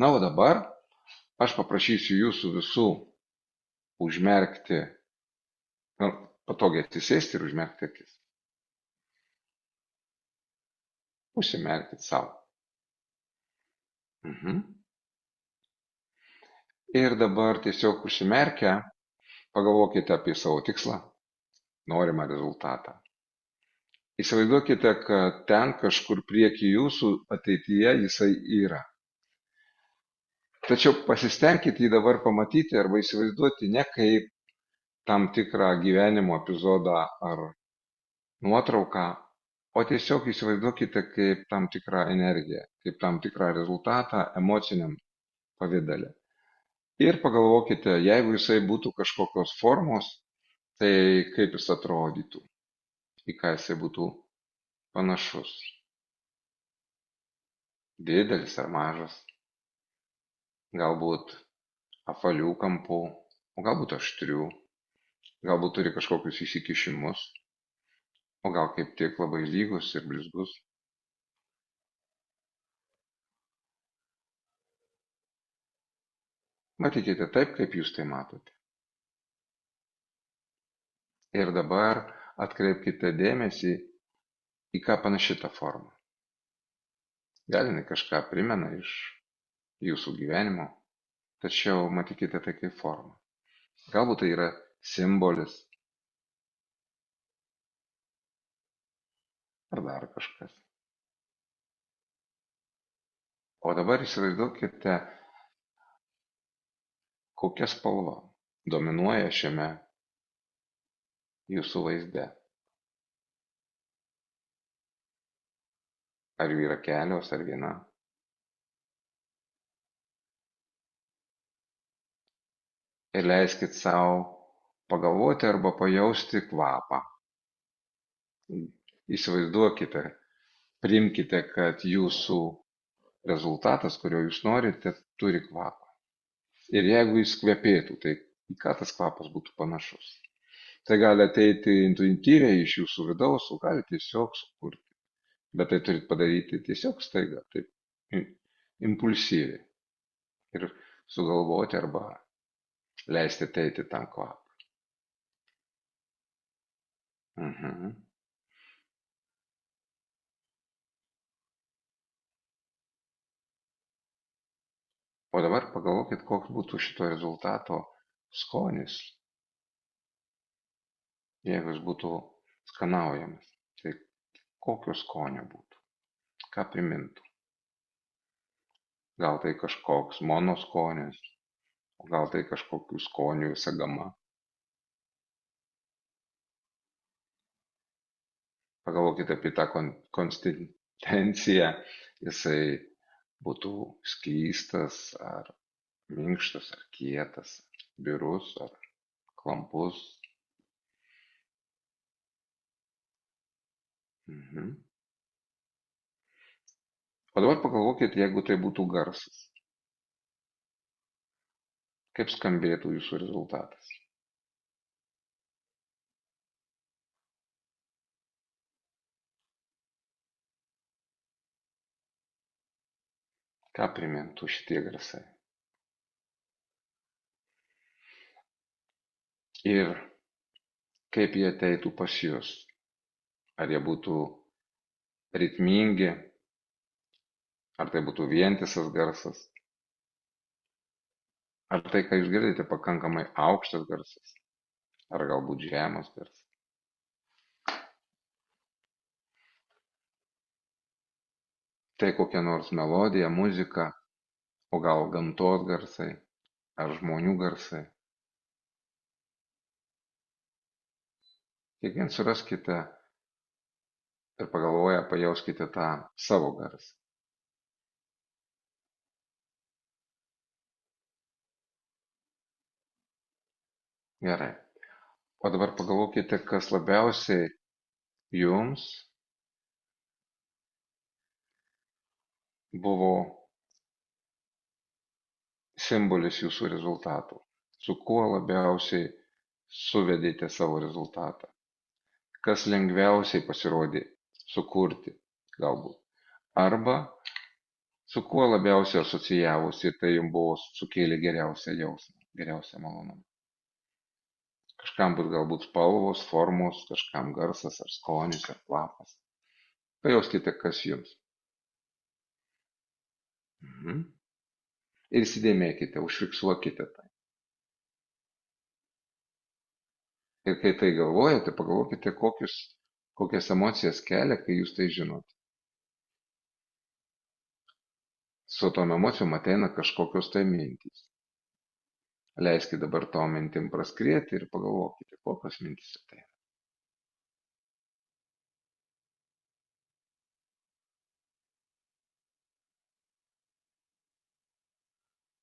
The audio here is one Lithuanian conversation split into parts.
Na, o dabar aš paprašysiu jūsų visų užmerkti, nu, patogiai atsisėsti ir užmerkti akis. Užsimerkit savo. Ir dabar tiesiog užsimerkę, pagalvokite apie savo tikslą, norimą rezultatą. Įsivaizduokite, kad ten kažkur prieky jūsų ateityje jisai yra. Tačiau pasistengkite jį dabar pamatyti arba įsivaizduoti ne kaip tam tikrą gyvenimo epizodą ar nuotrauką, o tiesiog įsivaizduokite kaip tam tikrą energiją, kaip tam tikrą rezultatą emociniam pavidale. Ir pagalvokite, jeigu jisai būtų kažkokios formos, tai kaip jis atrodytų, į ką jisai būtų panašus. Didelis ar mažas, galbūt apvalių kampų, o galbūt aštrių, galbūt turi kažkokius įsikišimus, o gal kaip tik labai lygus ir blizgus. Matykite taip, kaip jūs tai matote. Ir dabar atkreipkite dėmesį, į ką panaši ta forma. Gal jinai kažką primena iš jūsų gyvenimo, tačiau matykite tai kaip forma. Galbūt tai yra simbolis ar dar kažkas. O dabar įsivaizduokite, kokia spalva dominuoja šiame jūsų vaizde. Ar jų yra kelios, ar viena. Ir leiskit savo pagalvoti arba pajausti kvapą. Įsivaizduokite, priimkite, kad jūsų rezultatas, kurio jūs norite, turi kvapą. Ir jeigu jis kvepėtų, tai į ką tas kvapas būtų panašus? Tai gali ateiti intuityviai iš jūsų vidaus, o gali tiesiog sukurti. Bet tai turit padaryti tiesiog staiga, taip impulsyviai. Ir sugalvoti arba leisti ateiti tam kvapą. O dabar pagalvokit, koks būtų šito rezultato skonis, jeigu jis būtų skanaujamas. Tai kokio skonio būtų? Ką primintų? Gal tai kažkoks mono skonis, o gal tai kažkokių skonių visa gama. Pagalvokite apie tą konsistenciją, jisai būtų skystas, ar minkštas, ar kietas, birus, ar klampus. O dabar pagalvokit, jeigu tai būtų garsas. Kaip skambėtų jūsų rezultatas? Ką primintų šitie garsai? Ir kaip jie ateitų pas jūs? Ar jie būtų ritmingi, ar tai būtų vientisas garsas, ar tai, ką jūs girdite, pakankamai aukštas garsas, ar galbūt žemas garsas. Tai kokia nors melodija, muzika, o gal gamtos garsai, ar žmonių garsai. Kiekvien suraskite ir pagalvoję pajauskite tą savo garsą. Gerai. O dabar pagalvokite, kas labiausiai jums buvo simbolis jūsų rezultatų. Su kuo labiausiai suvedėte savo rezultatą. Kas lengviausiai pasirodė sukurti galbūt. Arba Su kuo labiausiai asocijavosi, tai jums buvo sukėlė geriausią jausmą, geriausią malonumą. Kažkam bus galbūt spalvos, formos, kažkam garsas ar skonis ar kvapas. Pajauskite, kas jums. Mhm. Ir įsidėmėkite, užfiksuokite tai. Ir kai tai galvojate, pagalvokite, kokias emocijas kelia, kai jūs tai žinote. Su tom emocijom ateina kažkokios tai mintys. Leiskite dabar tom mintim praskrieti ir pagalvokite, kokios mintys ateina.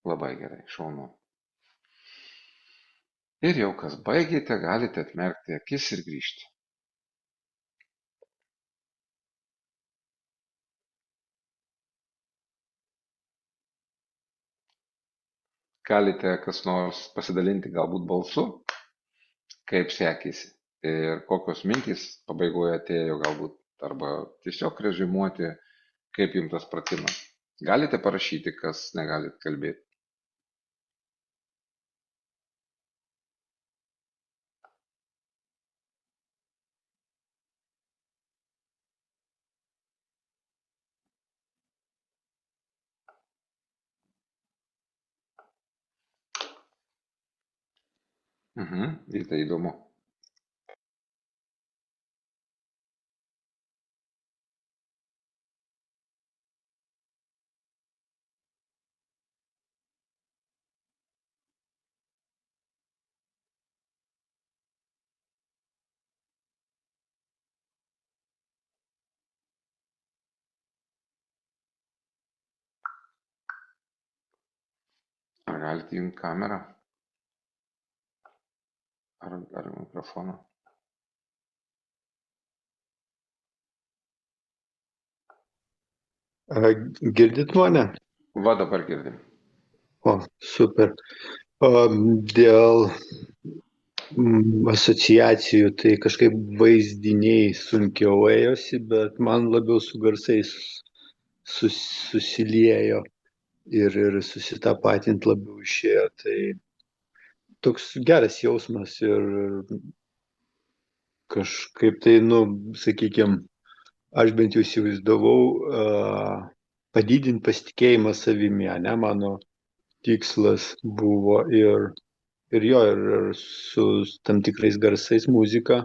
Labai gerai, šaunu. Ir jau kas baigėte, galite atmerkti akis ir grįžti. Galite kas nors pasidalinti galbūt balsu, kaip sekėsi ir kokios mintys pabaigoje atėjo galbūt, arba tiesiog reziumuoti, kaip jums tas pratimas. Galite parašyti, kas negalit kalbėti. Ir tai įdomu. Ar galite įjungti kamerą? Ar mikrofoną? Girdit mane? Va dabar girdim. O, super. Dėl asociacijų tai kažkaip vaizdiniai sunkiau ėjosi, bet man labiau su garsais susiliejo ir susitapatint labiau išėjo. Tai toks geras jausmas ir kažkaip tai, sakykime, aš bent jau įsivaizdavau padidinti pasitikėjimą savimi, ne, mano tikslas buvo ir jo, ir su tam tikrais garsais muzika,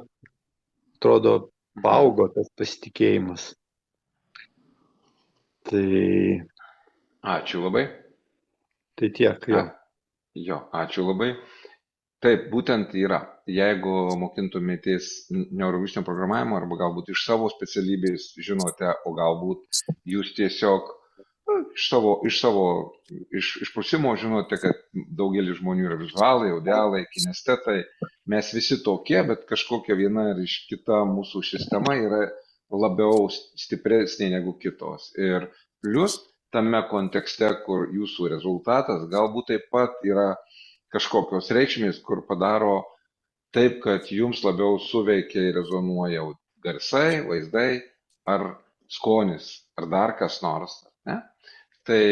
atrodo, paaugo tas pasitikėjimas. Tai Ačiū labai. Tai tiek, jo. Jo, ačiū labai. Taip, būtent yra. Jeigu mokintumėtės neurolingvistinio programavimo arba galbūt iš savo specialybės žinote, o galbūt jūs tiesiog iš prusimo žinote, kad daugelis žmonių yra vizualai, audialai, kinestetai. Mes visi tokie, bet kažkokia viena ar iš kita mūsų sistema yra labiau stipresnė negu kitos. Ir plus tame kontekste, kur jūsų rezultatas galbūt taip pat yra kažkokios reikšmės, kur padaro taip, kad jums labiau suveikia ir rezonuoja garsai, vaizdai ar skonis, ar dar kas nors. Ne? Tai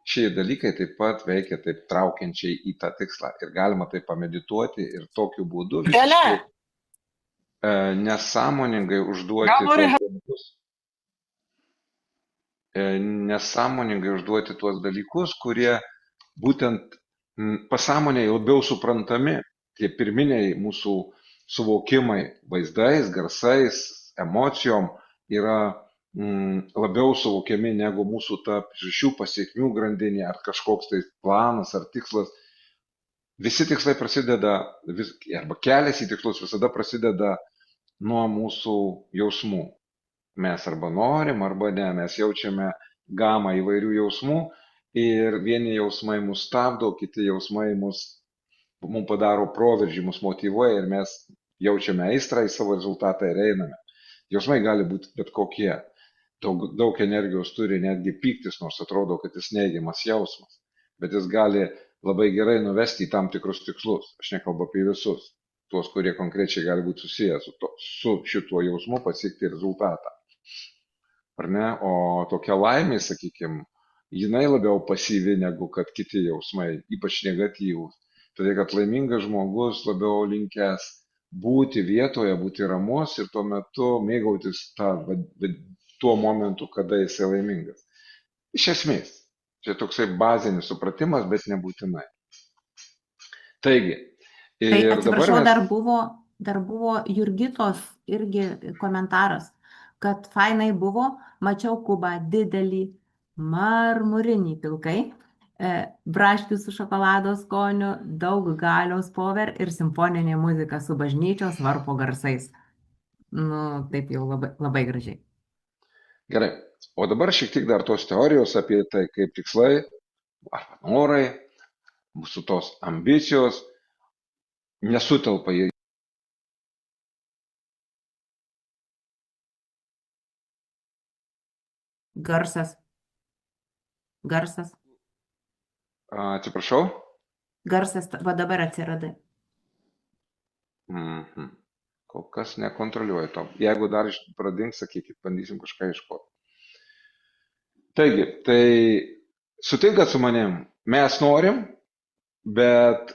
šie dalykai taip pat veikia taip traukiančiai į tą tikslą. Ir galima tai pamedituoti ir tokiu būdu visiškai nesąmoningai užduoti tuos dalykus. Nesąmoningai užduoti tuos dalykus, kurie būtent pasąmonėje labiau suprantami, tie pirminiai mūsų suvokimai vaizdais, garsais, emocijom yra labiau suvokiami negu mūsų ta priežasčių pasiekmių grandinė ar kažkoks tai planas ar tikslas. Visi tikslai prasideda, arba kelias į tikslus visada prasideda nuo mūsų jausmų. Mes arba norim, arba ne, mes jaučiame gamą įvairių jausmų ir vieni jausmai mus stabdo, kiti jausmai mums padaro proveržį, mus motyvuoja ir mes jaučiame aistrą į savo rezultatą ir einame. Jausmai gali būti bet kokie. Daug energijos turi netgi pyktis, nors atrodo, kad jis neigiamas jausmas. Bet jis gali labai gerai nuvesti į tam tikrus tikslus. Aš nekalbu apie visus. Tuos, kurie konkrečiai gali būti susijęs su šituo jausmu pasiekti rezultatą. Ar ne? O tokia laimė, sakykime, jinai labiau pasyvi negu kad kiti jausmai, ypač negatyvūs. Todėl, kad laimingas žmogus labiau linkęs būti vietoje, būti ramus ir tuo metu mėgautis tuo momentu, kada jisai laimingas. Iš esmės, čia toksai bazinis supratimas, bet nebūtinai. Taigi, Tai ir dabar atsiprašau, mes... dar buvo Jurgitos irgi komentaras, kad fainai buvo, mačiau kubą didelį, marmurinį pilkai, braškių su šokolado skoniu, daug galios pover ir simfoninė muzika su bažnyčios varpo garsais. Nu, taip jau labai, labai gražiai. Gerai, o dabar šiek tiek dar tos teorijos apie tai, kaip tikslai arba norai, mūsų tos ambicijos nesutelpa į... Garsas. Atsiprašau? Garsas, va dabar atsiradai. Kol kas nekontroliuoju to. Jeigu dar pradings, sakykit, bandysim kažką iškoti. Taigi, tai sutinkat su manim, mes norim, bet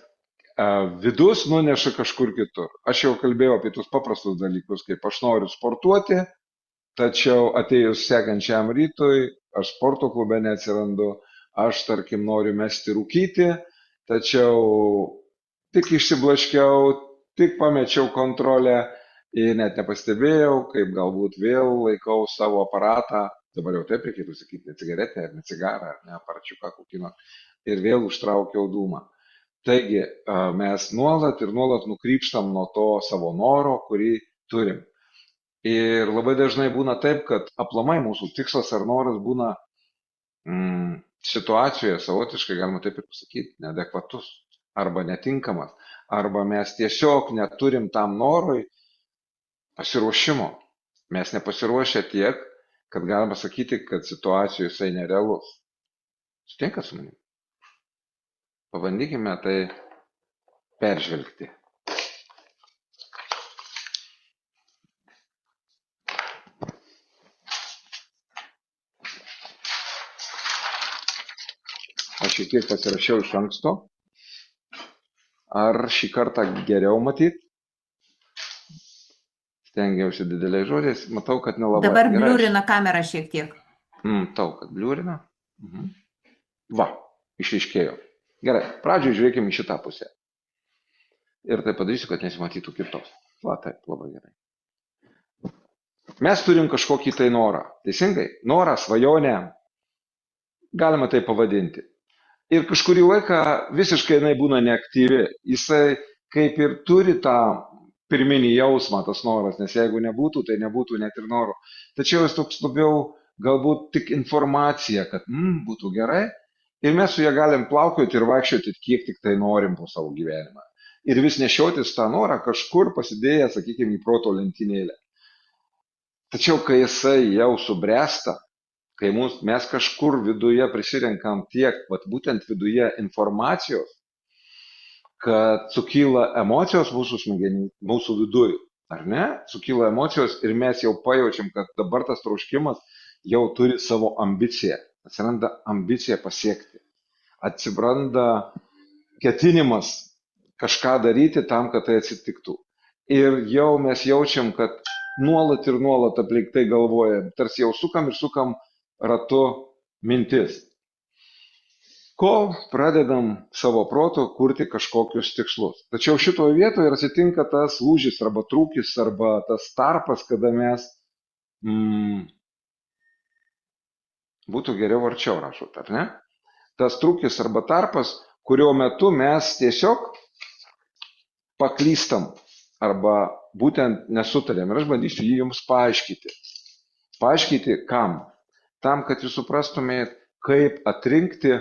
vidus nuneša kažkur kitur. Aš jau kalbėjau apie tus paprastus dalykus, kaip aš noriu sportuoti, tačiau atėjus sekančiam rytui, aš sporto klube neatsirandu, aš, tarkim, noriu mesti rūkyti, tačiau tik išsiblaškiau, tik pamečiau kontrolę ir net nepastebėjau, kaip galbūt vėl laikau savo aparatą, dabar jau taip reikėtų sakyti, ne cigaretę, ne cigarą, ne aparačiuką kokį nors, ir vėl užtraukiau dūmą. Taigi mes nuolat ir nuolat nukrypstam nuo to savo noro, kurį turim. Ir labai dažnai būna taip, kad aplamai mūsų tikslas ar noras būna situacijoje savotiškai, galima taip ir pasakyti, neadekvatus arba netinkamas, arba mes tiesiog neturim tam norui pasiruošimo. Mes nepasiruošę tiek, kad galima sakyti, kad situacijoje jisai nerealus. Sutinkat su manim? Pabandykime tai peržvelgti. Aš šiek tiek pasirašiau iš anksto. Ar šį kartą geriau matyt? Stengiausi dideliais žodžiais. Matau, kad nelabai. Dabar bliūrina kamera šiek tiek. Tau, kad bliūrina. Va, išaiškėjo. Gerai, pradžioje žiūrėkime į šitą pusę. Ir tai padarysiu, kad nesimatytų kitos. Va, taip, labai gerai. Mes turim kažkokį tai norą. Teisingai? Norą, svajonę. Galima tai pavadinti. Ir kažkurį laiką visiškai jinai būna neaktyvi. Jisai kaip ir turi tą pirminį jausmą, tas noras, nes jeigu nebūtų, tai nebūtų net ir noro. Tačiau jis toks labiau galbūt tik informacija, kad būtų gerai. Ir mes su ja galim plaukioti ir vaikščioti, kiek tik tai norim po savo gyvenimą. Ir vis nešiotis tą norą kažkur pasidėję, sakykime, į proto lentynėlę. Tačiau, kai jisai jau subręsta, kai mes kažkur viduje prisirenkam tiek, būtent viduje informacijos, kad sukyla emocijos mūsų smegenų, mūsų viduje, ar ne? Sukyla emocijos ir mes jau pajaučiam, kad dabar tas troškimas jau turi savo ambiciją. Atsiranda ambicija pasiekti. Atsiranda ketinimas kažką daryti tam, kad tai atsitiktų. Ir jau mes jaučiam, kad nuolat ir nuolat aplink tai galvojam, tarsi jau sukam ir sukam ratu mintis. Kol pradedam savo proto kurti kažkokius tikslus. Tačiau šitoje vietoje atsitinka tas lūžis arba trūkis arba tas tarpas, kada mes būtų geriau arčiau rašot, ar ne? Tas trūkis arba tarpas, kurio metu mes tiesiog paklystam arba būtent nesutarėm. Ir aš bandysiu jį jums paaiškyti. Paaiškyti kam? Tam, kad jūs suprastumėt, kaip atrinkti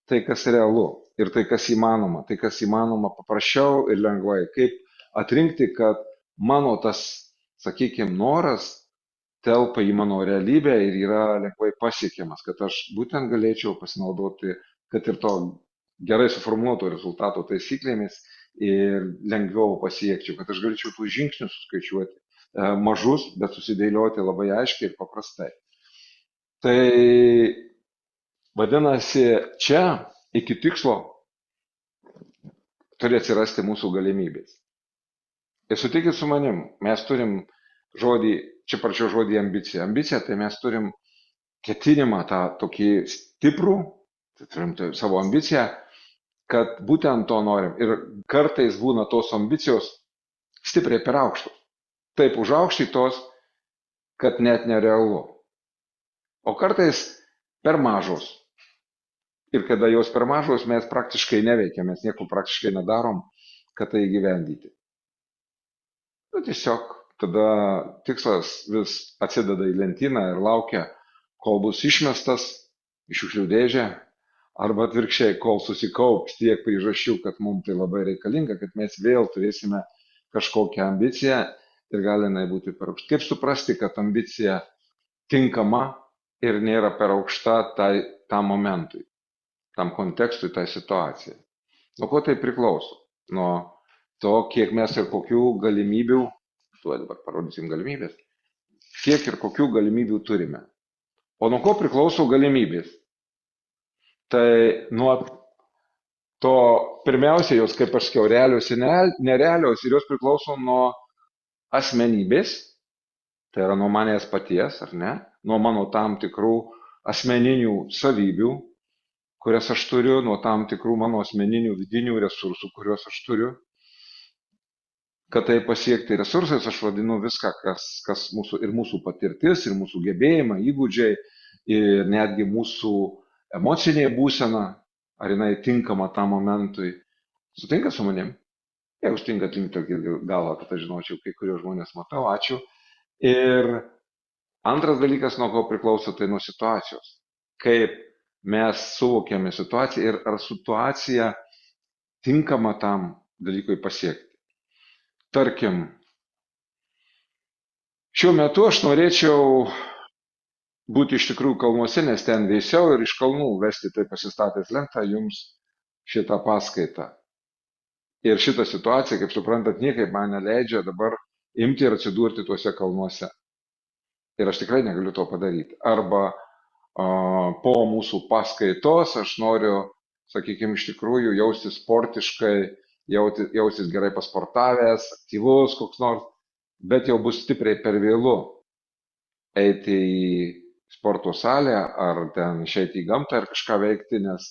tai, kas realu ir tai, kas įmanoma. Tai, kas įmanoma paprasčiau ir lengvai. Kaip atrinkti, kad mano tas, sakykime, noras telpa į mano realybę ir yra lengvai pasiekiamas, kad aš būtent galėčiau pasinaudoti, kad ir to gerai suformuoto rezultato taisyklėmis ir lengviau pasiekčiau, kad aš galėčiau tų žingsnių suskaičiuoti mažus, bet susidėlioti labai aiškiai ir paprastai. Tai Vadinasi, čia iki tikslo turi atsirasti mūsų galimybės. Ir sutikit su manim, mes turim žodį, čia prašiau žodį ambicija. Ambicija, tai mes turim ketinimą tą tokį stiprų, tai turim savo ambiciją, kad būtent to norim. Ir kartais būna tos ambicijos stipriai per aukštos. Taip užaukštytos, kad net nerealu. O kartais per mažos. Ir kada jos per mažos, mes praktiškai neveikiam, mes nieko praktiškai nedarom, kad tai įgyvendyti. Nu, tiesiog tada tikslas vis atsideda į lentyną ir laukia, kol bus išmestas iš šiukšlių dėžę, arba atvirkščiai, kol susikaups tiek priežasčių, kad mums tai labai reikalinga, kad mes vėl turėsime kažkokią ambiciją ir gali jinai būti per aukšta. Kaip suprasti, kad ambicija tinkama ir nėra per aukšta tam momentui, tam kontekstui, tai situacijai? Nuo ko tai priklauso? Nuo to, kiek mes ir kokių galimybių, tuo dabar parodysim galimybės, kiek ir kokių galimybių turime. O nuo ko priklauso galimybės? Tai nuo to pirmiausia, jos, kaip aš sakiau, realios ir nerealios, ir jos priklauso nuo asmenybės, tai yra nuo manęs paties, ar ne, nuo mano tam tikrų asmeninių savybių, kurias aš turiu, nuo tam tikrų mano asmeninių vidinių resursų, kuriuos aš turiu. Kad tai pasiekti resursais, aš vadinu viską, kas mūsų, ir mūsų patirtis, ir mūsų gebėjimai, įgūdžiai, ir netgi mūsų emocinė būsena, ar jinai tinkama tam momentui. Sutinka su manim? Jeigu sutinka, linktelkit galvą, kad aš žinočiau, kai kurios žmonės matau, ačiū. Ir antras dalykas, nuo ko priklauso, tai nuo situacijos. Kaip mes suvokiame situaciją ir ar situacija tinkama tam dalykui pasiekti. Tarkim, šiuo metu aš norėčiau būti iš tikrųjų kalnuose, nes ten vėsiau, ir iš kalnų vesti, tai pasistatęs lentą jums šitą paskaitą. Ir šitą situaciją, kaip suprantat, niekaip man neleidžia dabar imti ir atsidurti tuose kalnuose. Ir aš tikrai negaliu to padaryti. Arba po mūsų paskaitos aš noriu, sakykime, iš tikrųjų jaustis sportiškai, jausis gerai pasportavęs, aktyvus koks nors, bet jau bus stipriai per vėlu eiti į sporto salę ar ten išeiti į gamtą ir kažką veikti, nes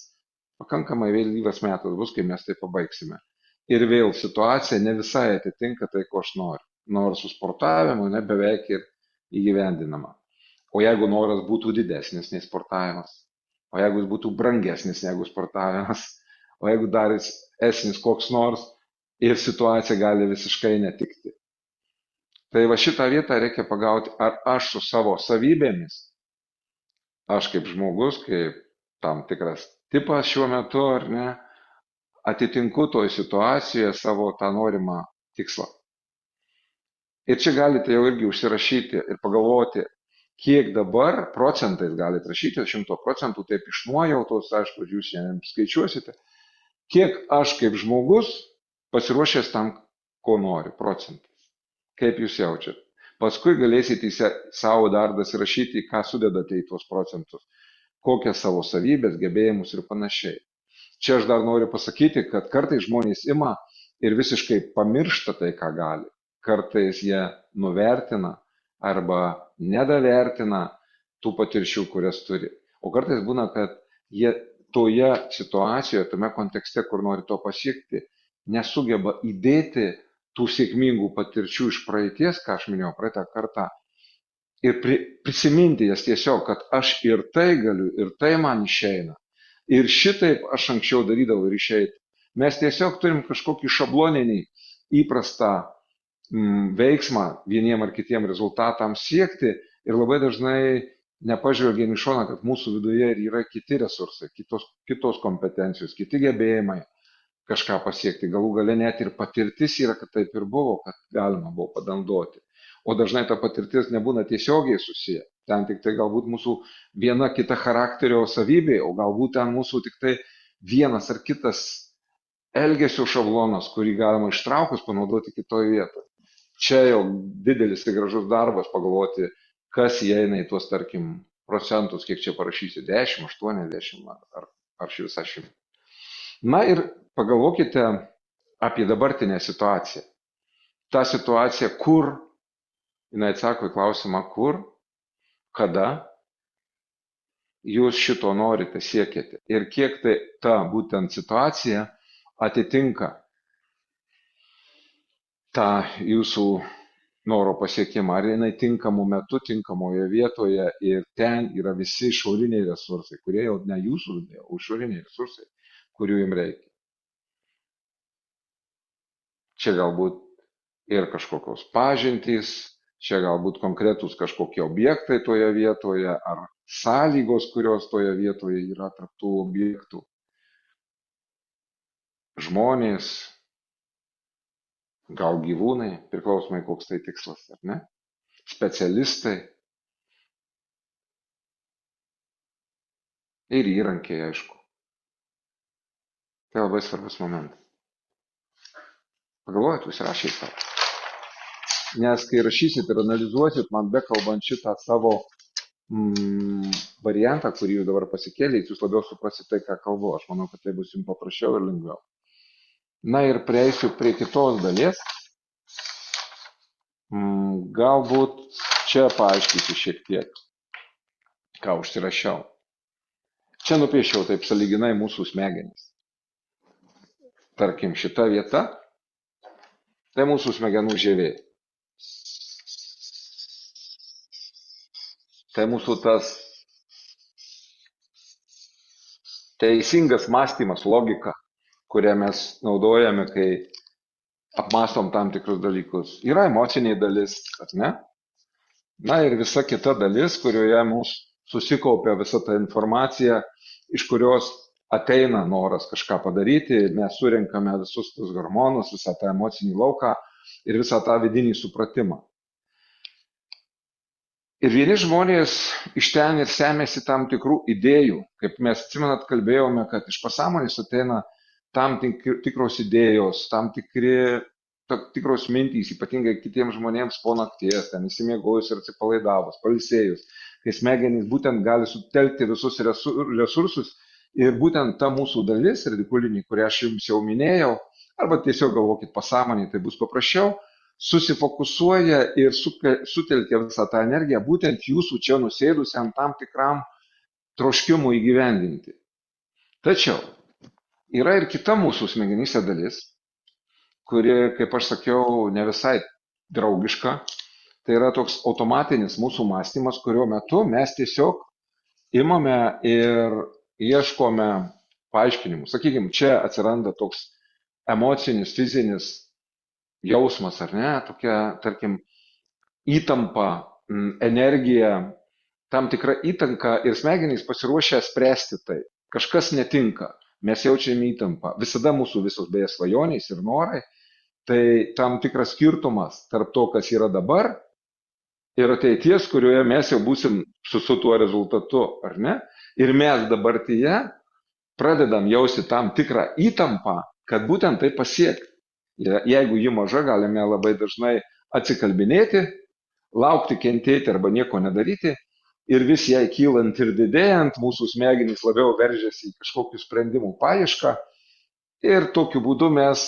pakankamai vėlyvas metas bus, kai mes tai pabaigsime. Ir vėl situacija ne visai atitinka tai, ko aš noriu. Nors su sportavimu beveik ir įgyvendinama. O jeigu noras būtų didesnis nei sportavimas, o jeigu jis būtų brangesnis negu sportavimas, o jeigu dar esnis koks nors, ir situacija gali visiškai netikti. Tai va šitą vietą reikia pagauti, ar aš su savo savybėmis, aš kaip žmogus, kaip tam tikras tipas šiuo metu, ar ne, atitinku toj situacijoje savo tą norimą tikslą. Ir čia galite jau irgi užsirašyti ir pagalvoti, kiek dabar procentais galite rašyti, 100%, taip iš nuojautos, aišku, jūs šiandien skaičiuosite, kiek aš kaip žmogus pasiruošęs tam, ko noriu, procentais. Kaip jūs jaučiat? Paskui galėsite savo dar dasirašyti, ką sudedate į tuos procentus, kokias savo savybės, gebėjimus ir panašiai. Čia aš dar noriu pasakyti, kad kartais žmonės ima ir visiškai pamiršta tai, ką gali. Kartais jie nuvertina arba nedavertina tų patirčių, kurias turi. O kartais būna, kad jie toje situacijoje, tame kontekste, kur nori to pasiekti, nesugeba įdėti tų sėkmingų patirčių iš praeities, ką aš minėjau praeitą kartą, ir prisiminti jas tiesiog, kad aš ir tai galiu, ir tai man išeina. Ir šitaip aš anksčiau darydavau ir išeitų. Mes tiesiog turim kažkokį šabloninį įprastą veiksmą vieniem ar kitiem rezultatams siekti ir labai dažnai nepažvelgiam į šoną, kad mūsų viduje yra kiti resursai, kitos kompetencijos, kiti gebėjimai kažką pasiekti. Galų gale net ir patirtis yra, kad taip ir buvo, kad galima buvo panaudoti. O dažnai ta patirtis nebūna tiesiogiai susiję. Ten tik tai galbūt mūsų viena kita charakterio savybė, o galbūt ten mūsų tik tai vienas ar kitas elgesio šablonas, kurį galima ištraukus panaudoti kitoje vietoje. Čia jau didelis ir gražus darbas pagalvoti, kas įeina į tuos, tarkim, procentus, kiek čia parašysi, 10, 80 ar iš visą 100. Na ir pagalvokite apie dabartinę situaciją. Ta situacija, kur, jinai atsako į klausimą, kur, kada jūs šito norite, siekite ir kiek tai ta būtent situacija atitinka tą jūsų noro pasiekimą, ar jinai tinkamu metu, tinkamoje vietoje ir ten yra visi išoriniai resursai, kurie jau ne jūsų, o išoriniai resursai, kurių jums reikia. Čia galbūt ir kažkokios pažintys, čia galbūt konkretūs kažkokie objektai toje vietoje, ar sąlygos, kurios toje vietoje yra tarp tų objektų, žmonės, gal gyvūnai, priklausomai koks tai tikslas, ar ne, specialistai ir įrankiai, aišku. Tai labai svarbus momentas. Pagalvojat, užsirašyt savo. Nes kai rašysit ir analizuosit, man bekalbant šitą savo variantą, kurį jūs dabar pasikėlėt, jūs labiau suprasit tai, ką kalbu. Aš manau, kad tai bus jums paprasčiau ir lengviau. Na ir prieisiu prie kitos dalies. Galbūt čia paaiškysiu šiek tiek, ką užsirašiau. Čia nupiešiau taip sąlyginai mūsų smegenis. Tarkim, šita vieta, tai mūsų smegenų žievė. Tai mūsų tas teisingas mąstymas, logika, kurią mes naudojame, kai apmąstom tam tikrus dalykus. Yra emocinė dalis, ar ne? Na ir visa kita dalis, kurioje mūsų susikaupia visa ta informacija, iš kurios ateina noras kažką padaryti, mes surinkame visus tus hormonus, visą tą emocinį lauką ir visą tą vidinį supratimą. Ir vieni žmonės iš ten ir semėsi tam tikrų idėjų, kaip mes atsimenat, kalbėjome, kad iš pasąmonės ateina tam tikros idėjos, tam tikros mintys, ypatingai kitiems žmonėms po nakties, ten įsimiegojus ir atsipalaidavus, pailsėjus, kai smegenys būtent gali sutelkti visus resursus. Ir būtent ta mūsų dalis, radikulinė, kurią aš jums jau minėjau, arba tiesiog galvokit pasąmonėje, tai bus paprasčiau, susifokusuoja ir sutelkia visą tą energiją būtent jūsų čia nusėdusiam tam tikram troškimui įgyvendinti. Tačiau yra ir kita mūsų smegenyse dalis, kuri, kaip aš sakiau, ne visai draugiška. Tai yra toks automatinis mūsų mąstymas, kurio metu mes tiesiog imame ir ieškome paaiškinimų. Sakykime, čia atsiranda toks emocinis, fizinis jausmas, ar ne, tokia, tarkim, įtampa, energija, tam tikra įtanka ir smegenys pasiruošę spręsti tai. Kažkas netinka, mes jaučiame įtampą. Visada mūsų visos beje svajonės ir norai, tai tam tikras skirtumas tarp to, kas yra dabar ir ateities, kurioje mes jau būsim su tuo rezultatu, ar ne? Ir mes dabartyje pradedam jausti tam tikrą įtampą, kad būtent tai pasiekti. Jeigu ji maža, galime labai dažnai atsikalbinėti, laukti, kentėti arba nieko nedaryti. Ir vis jai kylant ir didėjant, mūsų smegenys labiau veržiasi į kažkokių sprendimų paiešką. Ir tokiu būdu mes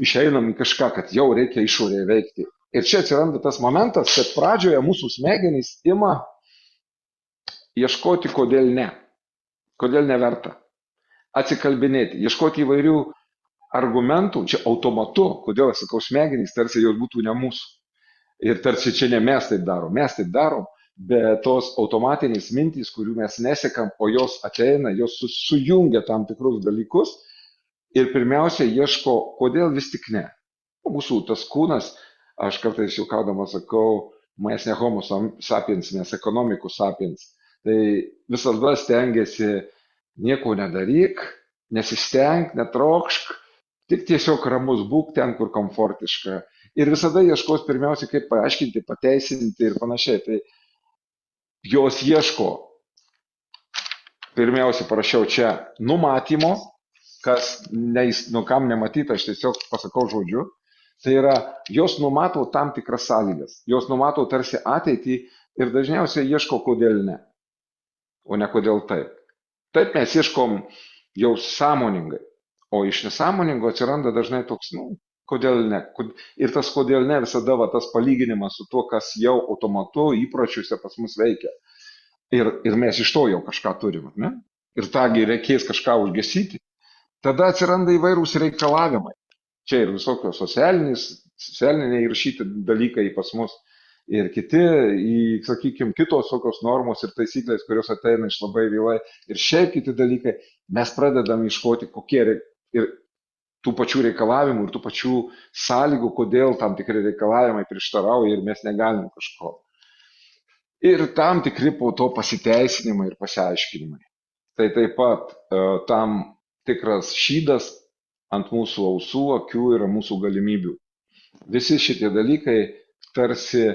išeinam į kažką, kad jau reikia išorėje veikti. Ir čia atsiranda tas momentas, kad pradžioje mūsų smegenys ima ieškoti, kodėl ne, kodėl neverta, atsikalbinėti, ieškoti įvairių argumentų, čia automatu, kodėl aš sakau smegenys, tarsi jos būtų ne mūsų. Ir tarsi čia ne mes taip darom, bet tos automatinės mintys, kurių mes nesekam, o jos ateina, jos sujungia tam tikrus dalykus ir pirmiausia ieško, kodėl vis tik ne. Mūsų tas kūnas, aš kartais juokaudamas sakau, mes ne homo sapiens, mes ekonomikų sapiens. Tai visada stengiasi nieko nedaryk, nesistenk, netrokšk, tik tiesiog ramus būk ten, kur komfortiška. Ir visada ieškos pirmiausia, kaip paaiškinti, pateisinti ir panašiai. Tai jos ieško, pirmiausia parašiau čia, numatymo, kas kam nematyta, aš tiesiog pasakau žodžiu. Tai yra, jos numato tam tikras sąlygas, jos numato tarsi ateitį ir dažniausiai ieško, kodėl ne. o ne kodėl taip. Taip mes ieškom jau sąmoningai, o iš nesąmoningo atsiranda dažnai toks, kodėl ne. Ir tas kodėl ne visada tas palyginimas su tuo, kas jau automatu įpročiuose pas mus veikia. Ir mes iš to jau kažką turim, ne? Ir tągi reikės kažką užgesyti. Tada atsiranda įvairūs reikalavimai. Čia ir visokios socialiniai įrašyti dalykai pas mus. Ir kiti, sakykime, kitos tokios normos ir taisyklės, kurios ateina iš labai vėlai. Ir šiaip kiti dalykai. Mes pradedam ieškoti, kokie ir tų pačių reikalavimų ir tų pačių sąlygų, kodėl tam tikri reikalavimai prieštarauja ir mes negalim kažko. Ir tam tikri po to pasiteisinimai ir pasiaiškinimai. Tai taip pat tam tikras šydas ant mūsų ausų, akių ir mūsų galimybių. Visi šitie dalykai tarsi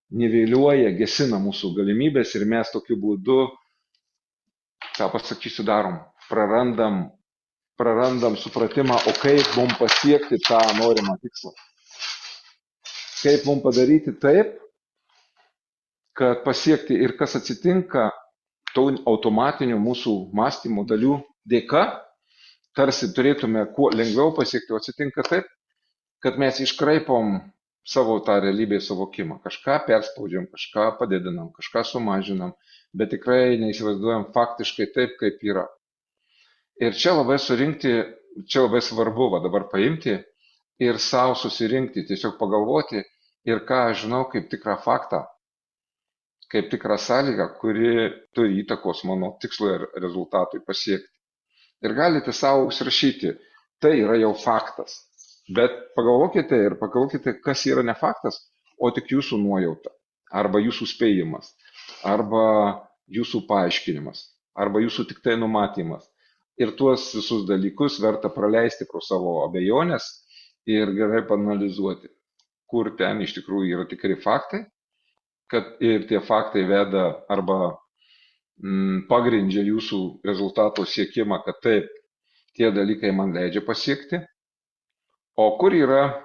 niveliuoja, gesina mūsų galimybės ir mes tokiu būdu, ką pasakysiu, darom, prarandam supratimą, o kaip mums pasiekti tą norimą tikslą. Kaip mums padaryti taip, kad pasiekti ir kas atsitinka tų automatinių mūsų mąstymo dalių dėka, tarsi turėtume kuo lengviau pasiekti, o atsitinka taip, kad mes iškraipom savo tą realybės suvokimą. Kažką perspaudžiam, kažką padidinam, kažką sumažinam, bet tikrai neįsivaizduojam faktiškai taip, kaip yra. Ir čia labai svarbu dabar paimti ir savo susirinkti, tiesiog pagalvoti ir ką aš žinau kaip tikrą faktą, kaip tikrą sąlygą, kuri turi įtakos mano tikslui ir rezultatui pasiekti. Ir galite savo užsirašyti, tai yra jau faktas. Bet pagalvokite, kas yra ne faktas, o tik jūsų nuojauta, arba jūsų spėjimas, arba jūsų paaiškinimas, arba jūsų tik tai numatymas. Ir tuos visus dalykus verta praleisti pro savo abejonės ir gerai paanalizuoti, kur ten iš tikrųjų yra tikri faktai, kad ir tie faktai veda arba pagrindžia jūsų rezultato siekimą, kad taip, tie dalykai man leidžia pasiekti, o kur yra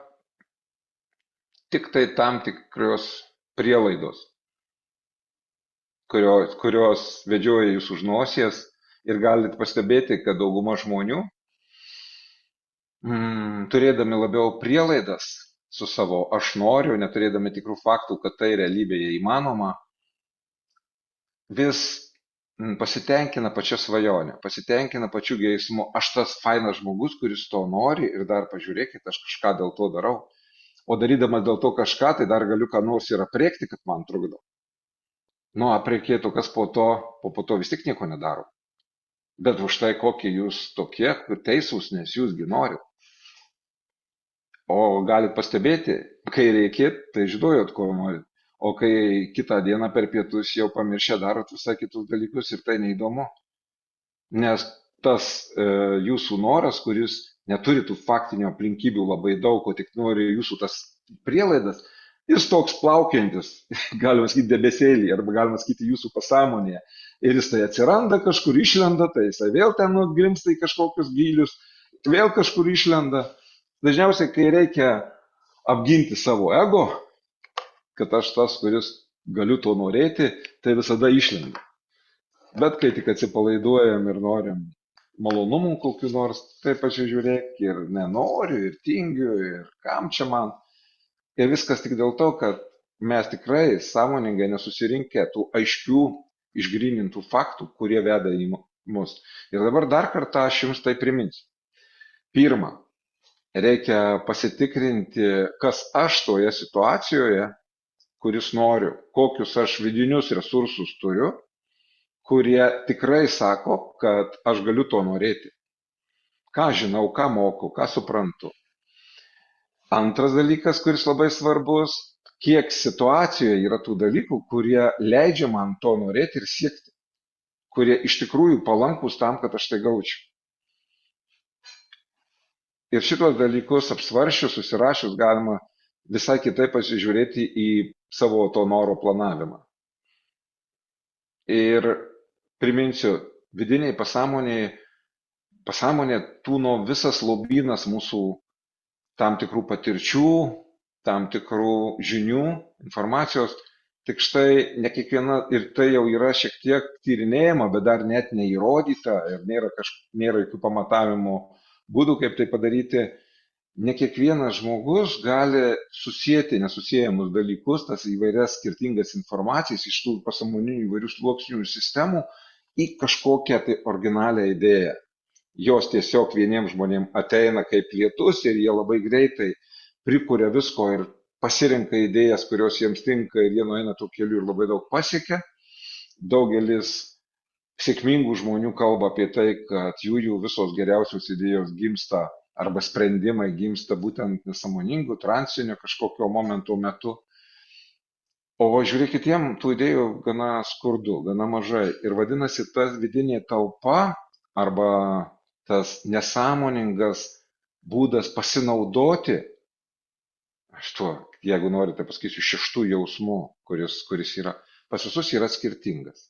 tik tai tam tikros prielaidos, kurios vedžioja jūs už nosies ir galite pastebėti, kad dauguma žmonių, turėdami labiau prielaidas su savo aš noriu, neturėdami tikrų faktų, kad tai realybėje įmanoma, vis pasitenkina pačia svajonė, pasitenkina pačiu geismu, aš tas fainas žmogus, kuris to nori ir dar pažiūrėkit, aš kažką dėl to darau, o darydamas dėl to kažką, tai dar galiu ką nors ir apriekti, kad man trukdo. Apriekėtų, kas po to vis tik nieko nedaro. Bet už tai kokie jūs tokie teisūs, nes jūsgi norit. O galit pastebėti, kai reikėt, tai žinojot, ko norit. O kai kitą dieną per pietus jau pamiršę darot visai kitus dalykus ir tai neįdomu. Nes tas jūsų noras, kuris neturi tų faktinių aplinkybių labai daug, o tik nori jūsų tas prielaidas, jis toks plaukiantis, galima sakyti debesėlį, arba galima sakyti jūsų pasąmonėje. Ir jis tai atsiranda, kažkur išlenda, tai jisai vėl ten grimsta į kažkokius gylius, vėl kažkur išlenda. Dažniausiai, kai reikia apginti savo ego, kad aš tas, kuris galiu to norėti, tai visada išlenda. Bet kai tik atsipalaiduojam ir norim malonumų kokiu nors, tai pasižiūrėk ir nenoriu, ir tingiu, ir kam čia man. Ir viskas tik dėl to, kad mes tikrai sąmoningai nesusirinkę tų aiškių, išgrynintų faktų, kurie veda į mus. Ir dabar dar kartą aš jums tai priminsiu. Pirma, reikia pasitikrinti, kas aš toje situacijoje, kuris noriu, kokius aš vidinius resursus turiu, kurie tikrai sako, kad aš galiu to norėti. Ką žinau, ką moku, ką suprantu. Antras dalykas, kuris labai svarbus, kiek situacijoje yra tų dalykų, kurie leidžia man to norėti ir siekti, kurie iš tikrųjų palankus tam, kad aš tai gaučiau. Ir šitos dalykus apsvaršius, susirašius, galima visai kitaip pasižiūrėti į savo to noro planavimą. Ir priminsiu, vidiniai pasąmonė tūno visas lobynas mūsų tam tikrų patirčių, tam tikrų žinių, informacijos, Tik štai ne kiekviena, ir tai jau yra šiek tiek tyrinėjama, bet dar net neįrodyta ir nėra jokių pamatavimo būdų, kaip tai padaryti. Ne kiekvienas žmogus gali susijęti nesusiejamus dalykus, tas įvairias skirtingas informacijas iš tų pasąmoninių įvairių sluoksnių ir sistemų į kažkokią tai originalią idėją. Jos tiesiog vieniems žmonėms ateina kaip lietus ir jie labai greitai prikuria visko ir pasirenka idėjas, kurios jiems tinka ir jie nueina tuo keliu ir labai daug pasiekia. Daugelis sėkmingų žmonių kalba apie tai, kad jų visos geriausios idėjos gimsta arba sprendimai gimsta būtent nesąmoningų, transinio kažkokio momento metu. O žiūrėkit, jiem tų idėjų gana skurdu, gana mažai. Ir vadinasi, tas vidinė talpa arba tas nesąmoningas būdas pasinaudoti, aš tuo, jeigu norite, pasakysiu, šeštų jausmų, kuris yra, pas visus yra skirtingas.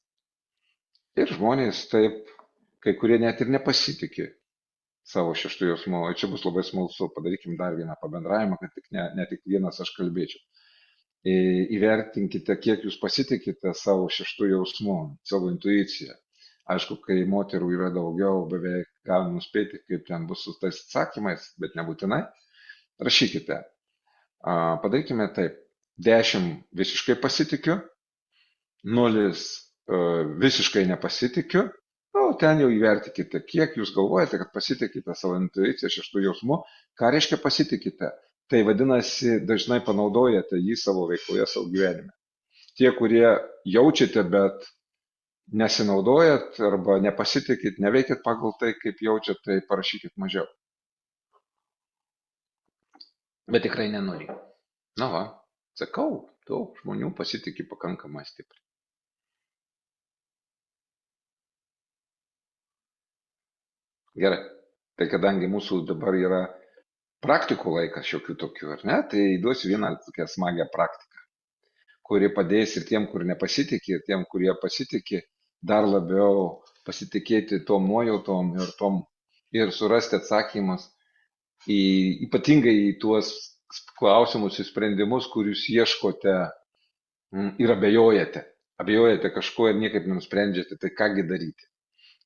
Ir žmonės taip, kai kurie net ir nepasitikė savo šeštų jausmų. O čia bus labai smalsu, padarykim dar vieną pabendravimą, kad ne tik vienas aš kalbėčiau. Įvertinkite, kiek jūs pasitikite savo šeštų jausmų, savo intuiciją. Aišku, kai moterų yra daugiau, beveik galim nuspėti, kaip ten bus su tais atsakymais, bet nebūtinai. Rašykite. Padarykime taip. 10 visiškai pasitikiu, 0 visiškai nepasitikiu. O ten jau įvertikite, kiek jūs galvojate, kad pasitikite savo intuiciją, šeštų jausmų. Ką reiškia pasitikite? Tai vadinasi, dažnai panaudojate jį savo veikloje, savo gyvenime. Tie, kurie jaučiate, bet nesinaudojat arba nepasitikit, neveikit pagal tai, kaip jaučiat, tai parašykit mažiau. Bet tikrai nenori. Na va, sakau, daug žmonių pasitikė pakankamai stipriai. Gerai, tai kadangi mūsų dabar yra praktikų laikas šiokių tokių, ar ne, tai duosiu vieną tokią smagią praktiką, kuri padės ir tiem, kur nepasitikė, ir tiem, kurie pasitikė, dar labiau pasitikėti tom nuojautom ir surasti atsakymus ypatingai į tuos klausimus ir sprendimus, kur jūs ieškote ir abejojate. Abejojate kažko ir niekaip nenusprendžiate, tai kągi daryti.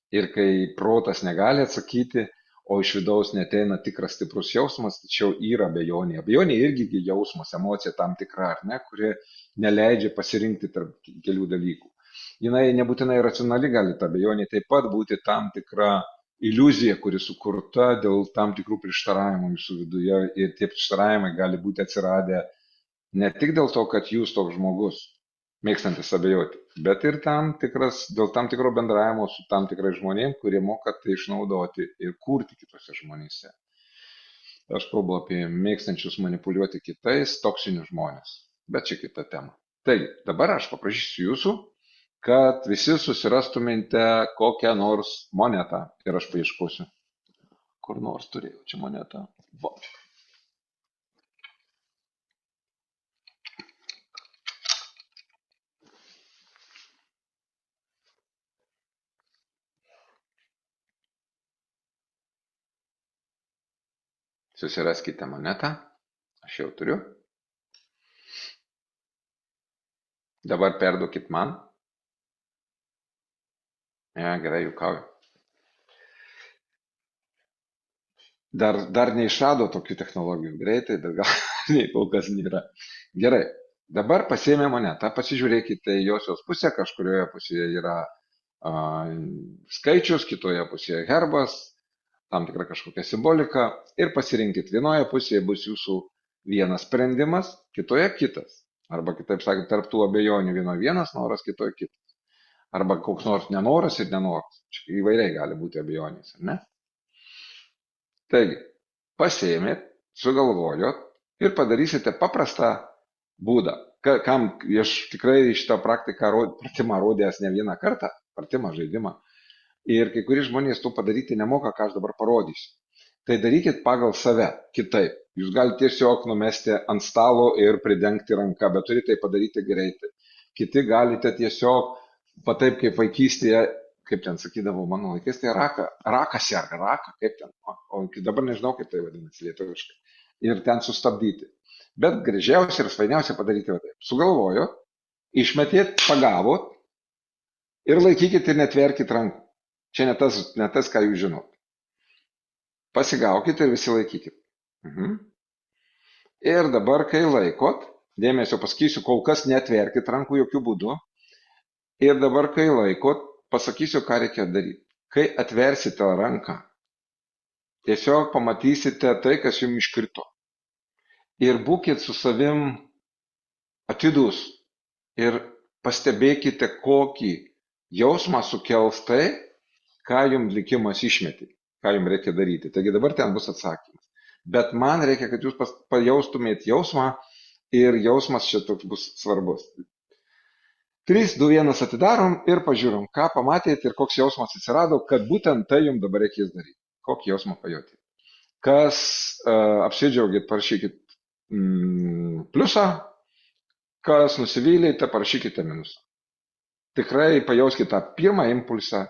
Ir kai protas negali atsakyti, o iš vidaus neteina tikras stiprus jausmas, tačiau yra abejonė. Abejonė irgi jausmas, emocija tam tikra, ar ne, kuri neleidžia pasirinkti tarp kelių dalykų. Jinai nebūtinai racionali gali ta abejonė taip pat būti tam tikra iliuzija, kuri sukurta dėl tam tikrų prieštaravimų jūsų viduje. Ir tie prieštaravimai gali būti atsiradę ne tik dėl to, kad jūs toks žmogus, mėgstantis abejoti, bet ir dėl tam tikro bendravimo su tam tikrai žmonėm, kurie moka tai išnaudoti ir kurti kitose žmonėse. Aš kalbu apie mėgstančius manipuliuoti kitais, toksinius žmonės, bet čia kita tema. Taigi, dabar aš paprašysiu jūsų, kad visi susirastumėte kokią nors monetą ir aš paieškosiu. Kur nors turėjau čia monetą. Va. Susiraskite monetą, aš jau turiu. Dabar perduokit man. Gerai, juokauju. Dar neišrado tokių technologijų greitai, bet gal kol kas nėra. Gerai, dabar pasiėmė monetą, pasižiūrėkite į josios pusę, kažkurioje pusėje yra skaičius, kitoje pusėje herbas, tam tikra kažkokia simbolika ir pasirinkit. Vienoje pusėje bus jūsų vienas sprendimas, kitoje kitas. Arba kitaip sakant, tarp tų abejonių vienoje vienas noras, kitoje kitas. Arba koks nors nenoras ir nenoras. Čia įvairiai gali būti abejonės, ar ne? Taigi, pasiėmėt, sugalvojot ir padarysite paprastą būdą. Kam aš tikrai šitą pratimą rodęs ne vieną kartą, pratimą, žaidimą. Ir kai kurie žmonės to padaryti nemoka, ką aš dabar parodysiu. Tai darykit pagal save, kitaip. Jūs galite tiesiog numesti ant stalo ir pridengti ranką, bet turite tai padaryti greitai. Kiti galite tiesiog, taip kaip vaikystėje, kaip ten sakydavo mano laikais, tai raka serga, kaip ten, o dabar nežinau, kaip tai vadinasi lietuviškai. Ir ten sustabdyti. Bet gražiausia ir svainiausia padaryti va taip. Sugalvojo, Išmetėt, pagavot ir laikykit ir netverkit rankų. Čia ne tas, ką jūs žinot. Pasigaukit ir visi laikykit. Mhm. Ir dabar, kai laikot, dėmesio pasakysiu, kol kas netverkit rankų jokių būdų. Ir dabar, kai laikot, pasakysiu, ką reikia daryti. Kai atversite ranką, tiesiog pamatysite tai, kas jums iškrito. Ir būkit su savim atidus ir pastebėkite, kokį jausmą sukels tai, ką jums likimas išmetė, ką jums reikia daryti. Taigi dabar ten bus atsakymas. Bet man reikia, kad jūs pajaustumėt jausmą ir jausmas čia toks bus svarbus. 3, 2, 1 atidarom ir pažiūrom, ką pamatėte ir koks jausmas atsirado, kad būtent tai jums dabar reikės daryti. Kokį jausmą pajutėte. Kas apsidžiaugit, parašykit pliusą, kas nusivylėte, parašykite minusą. Tikrai pajauskite tą pirmą impulsą.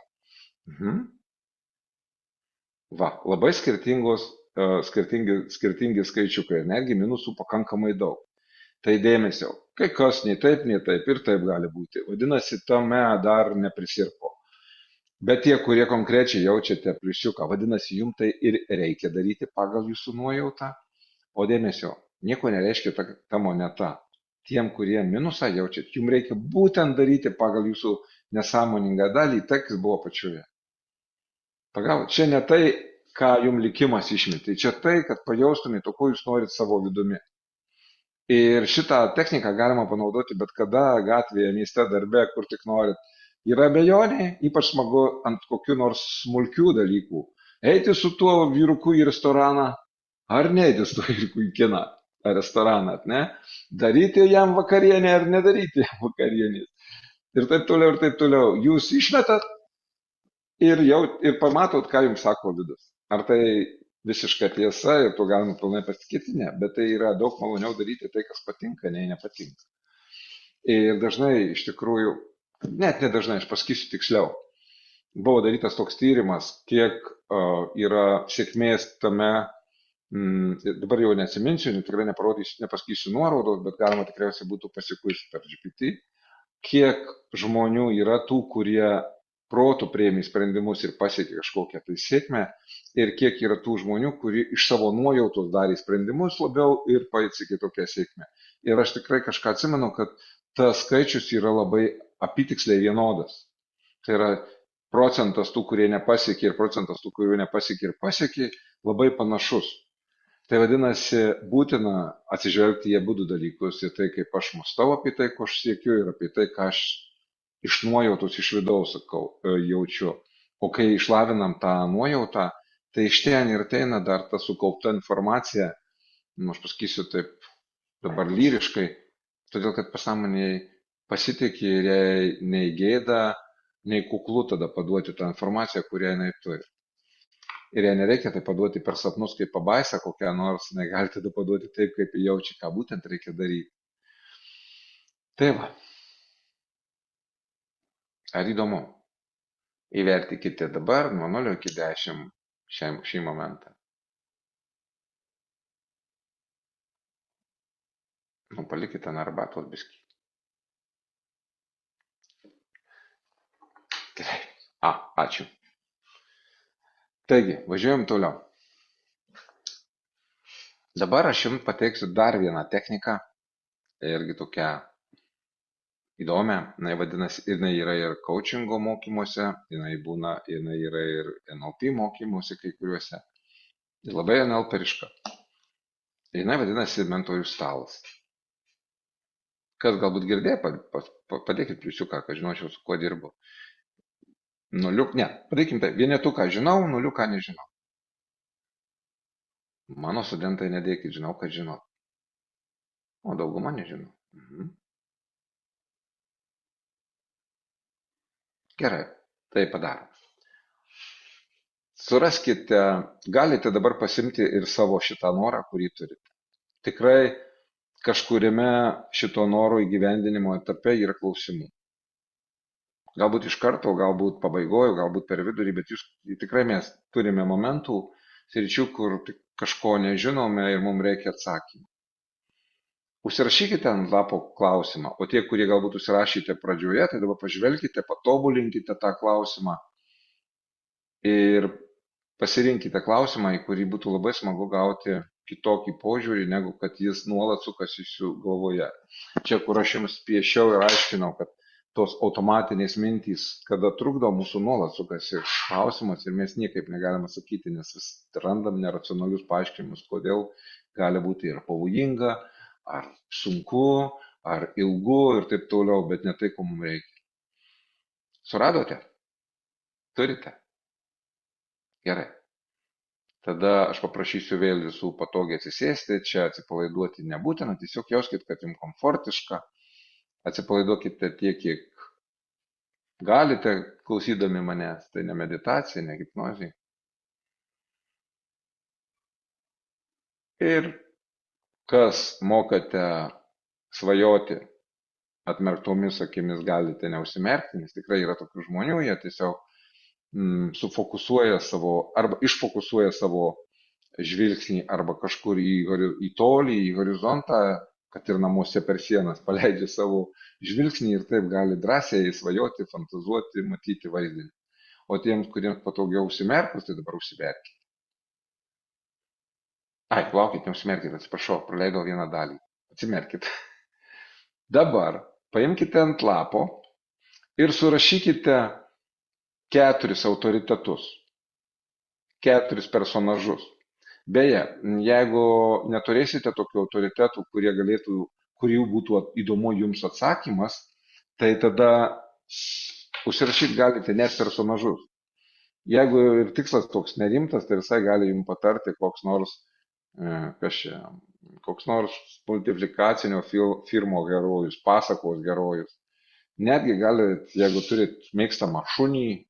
Va, labai skirtingi skaičiukai ir netgi minusų pakankamai daug. Tai dėmesio, kai kas nei taip ir taip gali būti. Vadinasi, tame dar neprisirpo. Bet tie, kurie konkrečiai jaučiate pliusiuką, vadinasi, jums tai ir reikia daryti pagal jūsų nuojautą. O dėmesio, nieko nereiškia ta moneta. Tiem, kurie minusą jaučiat, jums reikia būtent daryti pagal jūsų nesąmoningą dalį, tai, kas buvo pačioje. Pagavot, čia ne tai, ką jums likimas išmetė, čia tai, kad pajaustumėte, ko jūs norit savo vidumi. Ir šitą techniką galima panaudoti bet kada, gatvėje, mieste, darbe, kur tik norit. Yra abejonė, ypač smagu ant kokių nors smulkių dalykų. Eiti su tuo vyruku į restoraną, ar neiti su tuo vyruku į kiną ar restoraną, ne? Daryti jam vakarienę ar nedaryti jam vakarienės. Ir taip toliau, ir taip toliau. Jūs išmetat ir pamatot, ką jums sako vidus. Ar tai visiška tiesa ir tuo galima pilnai pasitikėti, ne, bet tai yra daug maloniau daryti tai, kas patinka, nei nepatinka. Ir dažnai, iš tikrųjų, net nedažnai, aš pasakysiu tiksliau, buvo darytas toks tyrimas, kiek yra sėkmės tame, dabar jau neatsiminsiu, tikrai neparodysiu, nepasakysiu nuorodos, bet galima tikriausiai būtų pasikuisti per GPT, kiek žmonių yra tų, kurie protų priėmė sprendimus ir pasiekė kažkokią tai sėkmę ir kiek yra tų žmonių, kurie iš savo nuojautos darė sprendimus labiau ir pasiekė tokią sėkmę. Ir aš tikrai kažką atsimenu, kad tas skaičius yra labai apytiksliai vienodas. Tai yra procentas tų, kurie nepasiekė ir procentas tų, kurių nepasiekė ir pasiekė, labai panašus. Tai vadinasi, būtina atsižvelgti į abu dalykus, į tai, kaip aš mąstau apie tai, ko aš siekiu ir apie tai, ką aš iš nuojautos, iš vidaus jaučiu. O kai išlavinam tą nuojautą, tai iš ten ir ateina dar ta sukaupta informacija, aš pasakysiu taip dabar lyriškai, todėl kad pasąmonėje pasitikė ir jai nei gėda, nei kuklu tada paduoti tą informaciją, kurią jinai turi. Ir jai nereikia tai paduoti per sapnus kaip pabaisa kokią nors, negali tada paduoti taip, kaip jaučia, ką būtent reikia daryti. Tai va. Ar įdomu? Įvertikite dabar nuo 0 iki 10 šį momentą. Palikite ant arbatos biskį. Gerai. Ačiū. Taigi, važiuojam toliau. Dabar aš jums pateiksiu dar vieną techniką, irgi tokią įdomią, jinai vadinasi, jinai yra ir coachingo mokymuose, jinai yra ir NLP mokymuose kai kuriuose. Ir labai NLPeriška. Jinai vadinasi mentorių stalas. Kas galbūt girdėjo, padėkit pliusiuką, kad žinočiau, su kuo dirbu. Padėkim tai, vienetuką žinau, nuliuką nežinau. Mano studentai nedėkit, žinau, kad žinau. O dauguma nežinau. Gerai, tai padarom. Suraskite, galite dabar pasimti ir savo šitą norą, kurį turite. Tikrai kažkuriame šito noro įgyvendinimo etape yra klausimų. Galbūt iš karto, galbūt pabaigoje, galbūt per vidurį, bet tikrai mes turime momentų, sričių, kur kažko nežinome ir mums reikia atsakymų. Užsirašykite ant lapo klausimą, o tie, kurie galbūt užsirašyte pradžioje, tai dabar pažvelkite, patobulinkite tą klausimą ir pasirinkite klausimą, į kurį būtų labai smagu gauti kitokį požiūrį, negu kad jis nuolat sukasi jūsų galvoje. Čia, kur aš jums piešiau ir aiškinau, kad tos automatinės mintys, kada trukdo, mūsų nuolat sukasi klausimas ir mes niekaip negalime sakyti, nes vis randam neracionalius paaiškinimus, kodėl gali būti ir pavojinga, ar sunku, ar ilgu ir taip toliau, bet ne tai, ko mums reikia. Suradote? Turite? Gerai. Tada aš paprašysiu vėl visų patogiai atsisėsti, čia atsipalaiduoti nebūtina, tiesiog jauskit, kad jums komfortiška, atsipalaiduokite tiek, kiek galite klausydami manęs, tai ne meditacija, ne hipnozija. Ir kas mokate svajoti atmerktomis akimis, galite neužsimerkti, nes tikrai yra tokių žmonių, jie tiesiog sufokusuoja savo arba išfokusuoja savo žvilgsnį arba kažkur į tolį, į horizontą, kad ir namuose per sienas paleidžia savo žvilgsnį ir taip gali drąsiai svajoti, fantazuoti, matyti vaizdinį. O tiems, kuriems patogiau užsimerkus, tai dabar užsimerkite. Ai, plaukit, neužsimerkite, atsiprašau, praleidau vieną dalį. Atsimerkite. Dabar paimkite ant lapo ir surašykite 4 autoritetus, 4 personažus. Beje, jeigu neturėsite tokių autoritetų, kurių būtų įdomu jums atsakymas, tai tada užsirašyti galite net personažus. Jeigu ir tikslas toks nerimtas, tai visai gali jums patarti koks nors multiplikacinio filmo herojus, pasakos herojus. Netgi galite, jeigu turit mėgstamą šunį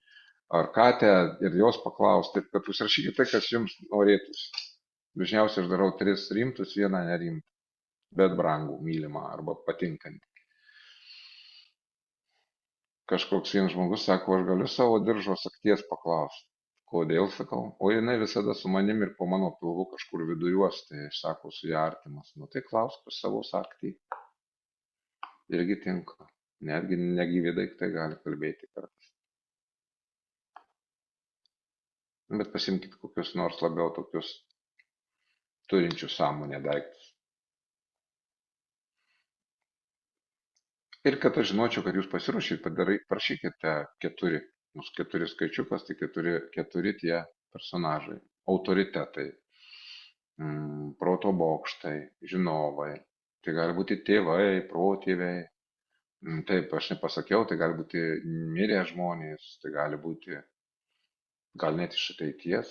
ar katę ir jos paklausti, kad užsirašykite tai, kas jums norėtųsi. Dažniausiai aš darau 3 rimtus, 1 nerimtą, bet brangų, mylimą arba patinkantį. Kažkoks vienas žmogus sako, aš galiu savo diržo sagties paklausti. Kodėl, sakau? O jinai visada su manim ir po mano pilvu kažkur viduriuos, tai aš sako, su ją artimas. Nu tai klausk savo sagtį. Irgi tinka. Netgi negyvi daiktai gali kalbėti kartais. Bet pasimkite kokius nors labiau tokius turinčių sąmonę daiktus. Ir kad aš žinočiau, kad jūs pasiruošit, parašykite 4. Mūsų 4 skaičiukas, tai 4 tie personažai. Autoritetai, proto bokštai, žinovai. Tai gali būti tėvai, protėviai. Taip, aš nepasakiau, tai gali būti mirę žmonės, tai gali būti gal net iš ateities,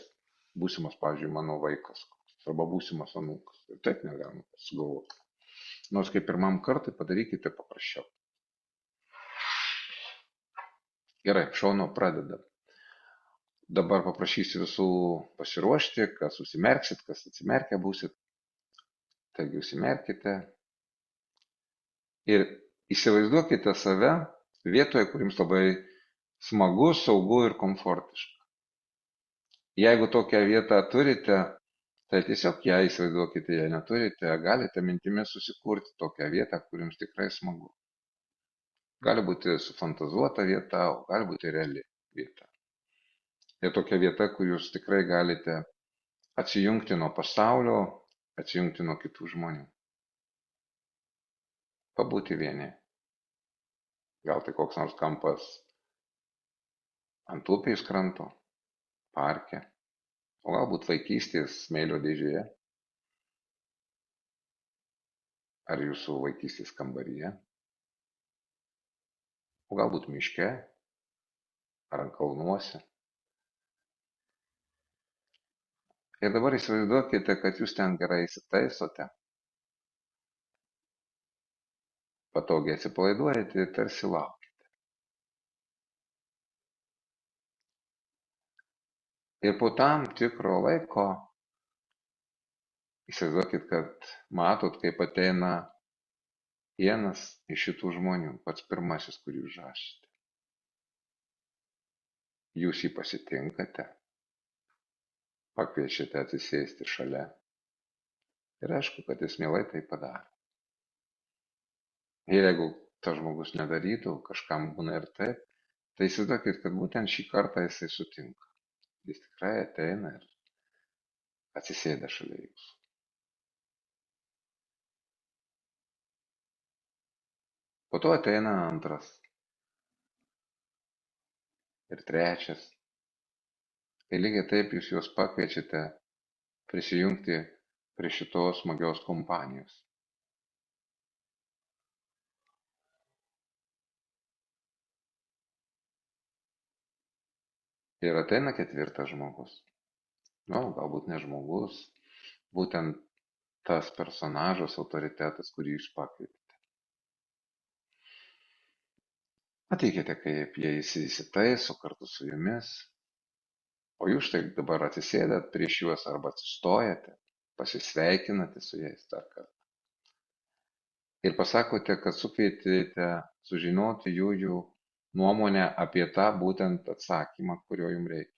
būsimas, pavyzdžiui, mano vaikas, arba būsimas anūkas. Ir taip negalima sugalvoti. Nors kaip pirmam kartui padarykite paprasčiau. Gerai, šauno pradedam. Dabar paprašysiu visų pasiruošti, kas užsimerksit, kas atsimerkę būsit. Taigi užsimerkite ir įsivaizduokite save vietoje, kur jums labai smagu, saugu ir komfortiška. Jeigu tokią vietą turite, tai tiesiog ją įsivaizduokite, jei neturite, galite mintimis susikurti tokią vietą, kur jums tikrai smagu. Gali būti sufantazuota vieta, o gali būti reali vieta. Ir tokia vieta, kur jūs tikrai galite atsijungti nuo pasaulio, atsijungti nuo kitų žmonių. Pabūti vieni. Gal tai koks nors kampas ant upės kranto, parke, o galbūt vaikystės smėlio dėžėje, ar jūsų vaikystės kambaryje, o galbūt miške, ar ant kalnuose. Ir dabar įsivaizduokite, kad jūs ten gerai įsitaisote, patogiai atsipalaiduojate ir tarsi laukite. Ir po tam tikro laiko įsivaizduokit, kad matot, kaip ateina vienas iš šitų žmonių, pats pirmasis, kurį užrašėte. Jūs jį pasitinkate, pakviečiate atsisėsti šalia ir aišku, kad jis mielai tai padaro. Ir jeigu tas žmogus nedarytų, kažkam būna ir taip, tai įsivaizduokit, kad būtent šį kartą jisai sutinka. Jis tikrai ateina ir atsisėda šalia jūsų. Po to ateina antras ir trečias. Ir lygiai taip jūs juos pakviečiate prisijungti prie šitos smagios kompanijos. Ir ateina ketvirtas žmogus. Galbūt ne žmogus, būtent tas personažas, autoritetas, kurį jūs pakvietėte. Matykite, kaip jie įsitaiso kartu su jumis, o jūs štai dabar atsisėdat prieš juos arba atsistojate, pasisveikinate su jais dar kartą. Ir pasakote, kad sukvietėte sužinoti jų nuomonę apie tą būtent atsakymą, kurio jums reikia.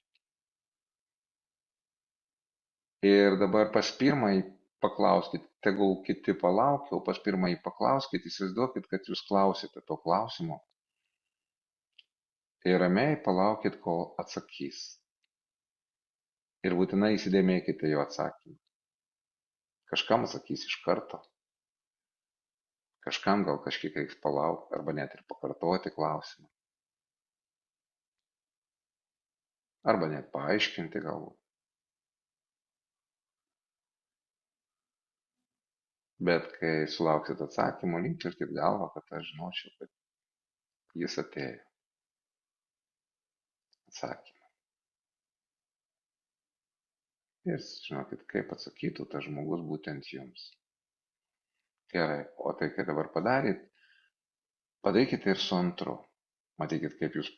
Ir dabar pas pirmąjį paklauskit, tegul kiti palaukia, o pas pirmąjį paklauskit, įsivaizduokit, kad jūs klausite to klausimo. Ir ramiai palaukit, kol atsakys. Ir būtinai įsidėmėkite jo atsakymą. Kažkam atsakys iš karto, kažkam gal kažkiek reiks palaukti, arba net ir pakartoti klausimą. Arba net paaiškinti galbūt. Bet kai sulauksit atsakymų, linktelkit galvą, kad aš žinočiau, kad jis atėjo. Atsakymą. Ir žinokit, kaip atsakytų tas žmogus būtent jums. Gerai, o tai, kai dabar padarykite ir su antru. Matykit, kaip jūs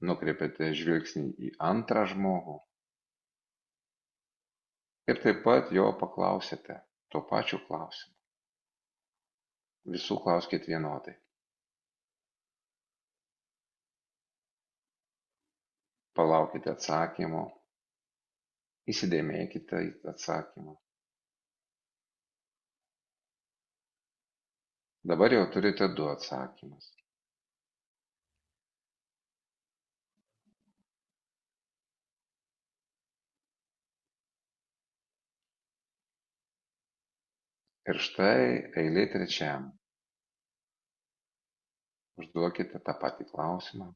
nukreipiate žvilgsnį į antrą žmogų. Ir taip pat jo paklausėte to pačiu klausimu. Visų klauskit vienodai. Palaukite atsakymo, įsidėmėkite į atsakymą. Dabar jau turite du atsakymus. Ir štai eilė trečiam. Užduokite tą patį klausimą.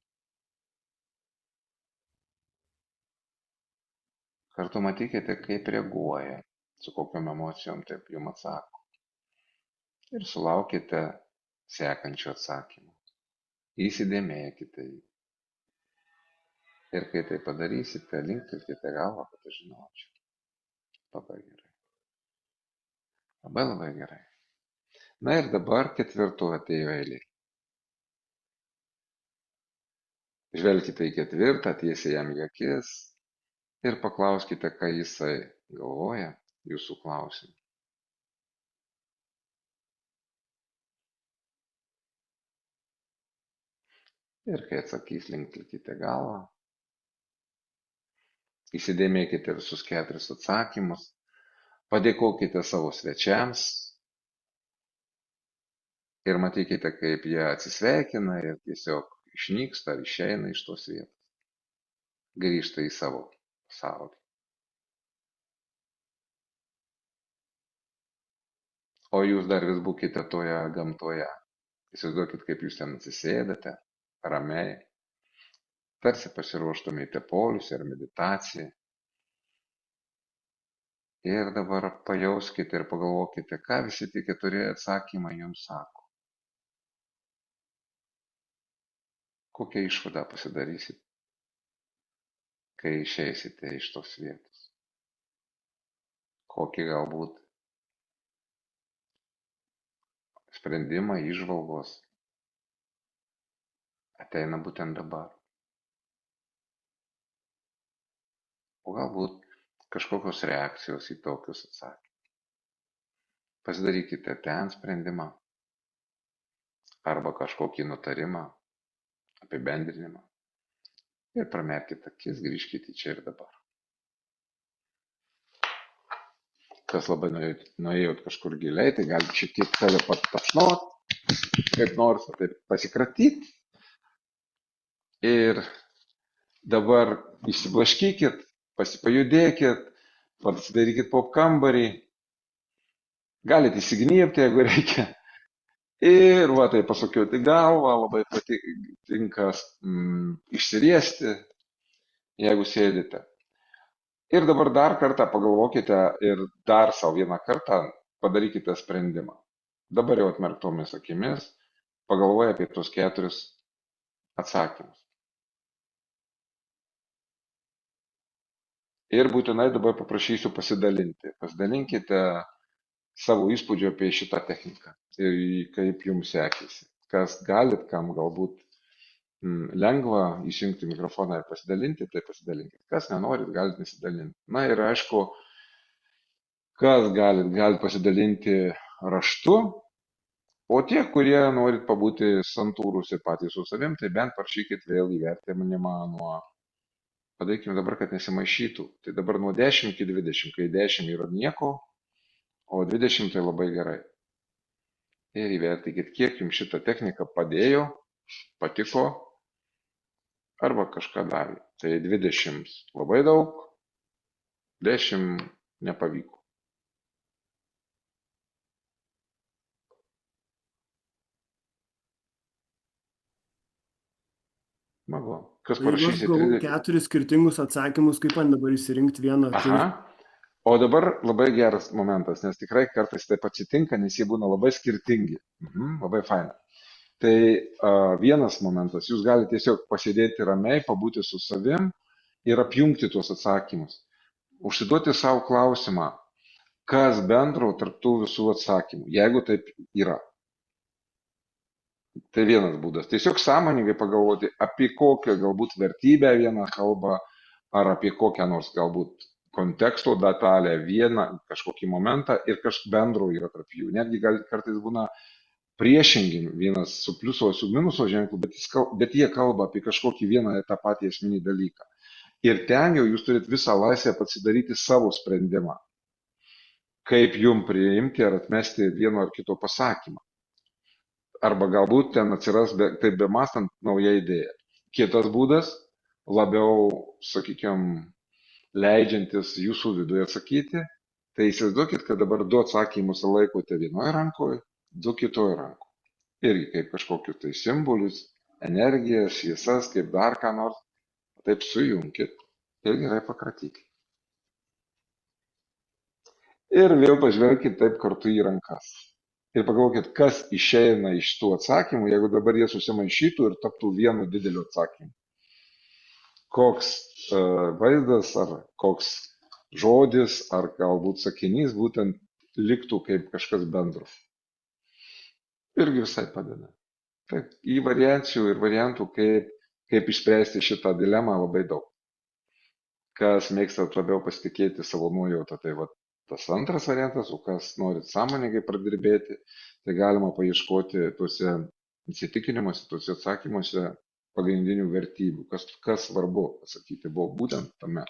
Kartu matykite, kaip reaguoja, su kokiom emocijom taip jums atsako. Ir sulaukite sekančio atsakymo. Įsidėmėkite jį. Ir kai tai padarysite, linktelkite galvą, kad aš žinočiau. Labai gerai. Labai gerai. Na ir dabar ketvirtu atėjo eilė. Žvelkite į ketvirtą, tiesiai jam į akis ir paklauskite, ką jisai galvoja jūsų klausimu. Ir kai atsakys, linktelkite galvą. Įsidėmėkite visus keturis atsakymus. Padėkokite savo svečiams. Ir matykite, kaip jie atsisveikina ir tiesiog išnyksta ar išeina iš tos vietos. Grįžta į savo pasaulį. O jūs dar vis būkite toje gamtoje. Įsivaizduokit, kaip jūs ten atsisėdate, ramiai, tarsi pasiruoštumėte poilsiui ar meditacijai. Ir dabar pajauskite ir pagalvokite, ką visi tie keturi atsakymai jums sako. Kokią išvadą pasidarysit, kai išeisite iš tos vietos. Kokį galbūt sprendimą, įžvalgos ateina būtent dabar. O galbūt kažkokios reakcijos į tokius atsakymus. Pasidarykite ten sprendimą arba kažkokį nutarimą, apibendrinimą ir pramerkite akis, grįžkite čia ir dabar. Kas labai nuėjot kažkur giliai, tai galite šiek tiek save patapšnot, kaip nors taip pasikratyti ir dabar išsiblaškykit, pajudėkit, pasidarykit pop kambarį, galite įsignypti, jeigu reikia. Ir va tai pasukioti galvą, labai patinka išsiriesti, jeigu sėdite. Ir dabar dar kartą pagalvokite ir dar savo vieną kartą padarykite sprendimą. Dabar jau atmerktomis akimis pagalvoja apie tos 4 atsakymus. Ir būtinai dabar paprašysiu pasidalinti. Pasidalinkite savo įspūdžio apie šitą techniką ir kaip jums sekėsi. Kas galit, kam galbūt lengva įsijungti mikrofoną ir pasidalinti, tai pasidalinkit. Kas nenorit, galit nesidalinti. Na ir aišku, kas galit pasidalinti raštu, o tie, kurie norit pabūti santūrus ir patys su savim, tai bent parašykit vėl įvertinimą nuo, padarykime dabar, kad nesimaišytų. Tai dabar nuo 10 iki 20, kai 10 yra nieko, o 20 tai labai gerai. Ir įvertinkit, kiek jums šitą techniką padėjo, patiko, arba kažką davė. Tai 20 labai daug, 10 nepavyko. Smagu. Kas Jeigu aš parašysit gavau 30? 4 skirtingus atsakymus, kaip man dabar išsirinkti vieną? Aha. O dabar labai geras momentas, nes tikrai kartais taip atsitinka, nes jie būna labai skirtingi. Labai faina. Tai vienas momentas, jūs galite tiesiog pasėdėti ramiai, pabūti su savim ir apjungti tuos atsakymus. Užsiduoti savo klausimą, kas bendro tarp tų visų atsakymų, jeigu taip yra. Tai vienas būdas. Tiesiog sąmoningai pagalvoti, apie kokią galbūt vertybę vieną kalbą, ar apie kokią nors galbūt konteksto detalę, vieną kažkokį momentą ir kažkas bendro yra tarp jų. Netgi kartais būna priešingi, vienas su pliuso, su minuso ženklu, bet jie kalba apie kažkokį vieną tą patį esminį dalyką. Ir ten jau jūs turit visą laisvę pasidaryti savo sprendimą, kaip jum priimti ar atmesti vieno ar kito pasakymą. Arba galbūt ten atsiras, taip bemastant, nauja idėja. Kitas būdas, labiau, sakykime, leidžiantis jūsų viduje atsakyti, tai įsivaizduokit, kad dabar 2 atsakymus laikote vienoje rankoje, 2 kitoje rankoje. Irgi kaip kažkokius tai simbolius, energijas, šviesas, kaip dar ką nors. Taip sujungkit ir gerai pakratykit. Ir vėl pažvelkit taip kartu į rankas. Ir pagalvokit, kas išeina iš tų atsakymų, jeigu dabar jie susimaišytų ir taptų vienu dideliu atsakymu. Koks vaizdas, ar koks žodis, ar galbūt sakinys būtent liktų kaip kažkas bendro. Irgi visai padeda. Taip, į variacijų ir variantų, kaip išspręsti šitą dilemą, labai daug. Kas mėgstat labiau pasitikėti savo nuojautą, tai va, tas antras variantas, o kas norit sąmoningai pradirbėti, tai galima paieškoti tuose įsitikinimuose, tuose atsakymuose pagrindinių vertybių, kas svarbu pasakyti buvo būtent tame.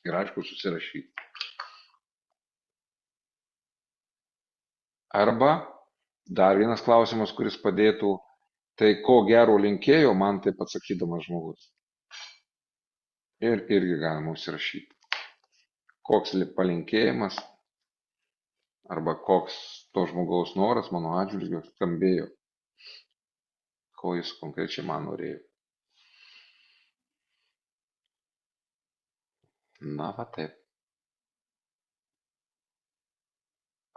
Ir aišku, susirašyti. Arba dar vienas klausimas, kuris padėtų, tai ko gero linkėjo man taip atsakydamas žmogus. Ir irgi galima užsirašyti. Koks palinkėjimas arba koks to žmogaus noras mano atžvilgiu skambėjo, ko jis konkrečiai man norėjo. Na va taip.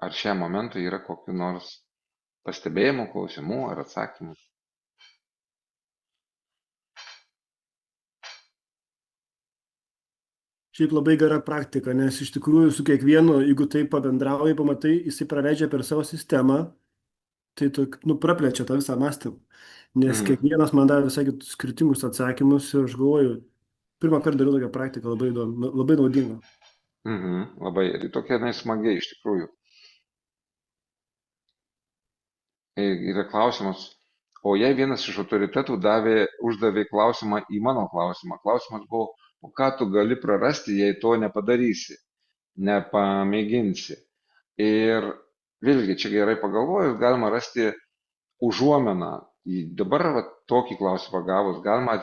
Ar šiam momentui yra kokiu nors pastebėjimų, klausimų ar atsakymų? Šiaip labai gera praktika, nes iš tikrųjų su kiekvienu, jeigu taip pabendrauji, pamatai, jisai praleidžia per savo sistemą, tai praplečia tą visą mąstymą. Nes kiekvienas man davė visai skirtingus atsakymus ir aš galvoju, pirmą kartą dariau tokią praktiką, labai naudinga. Labai, ir tokia nesmagiai iš tikrųjų. Yra klausimas, o jei vienas iš autoritetų uždavė klausimą į mano klausimą, klausimas buvo, o ką tu gali prarasti, jei to nepadarysi, nepamėginsi. Ir vėlgi čia gerai pagalvojus, galima rasti užuomeną. Dabar va, tokį klausimą gavus, galima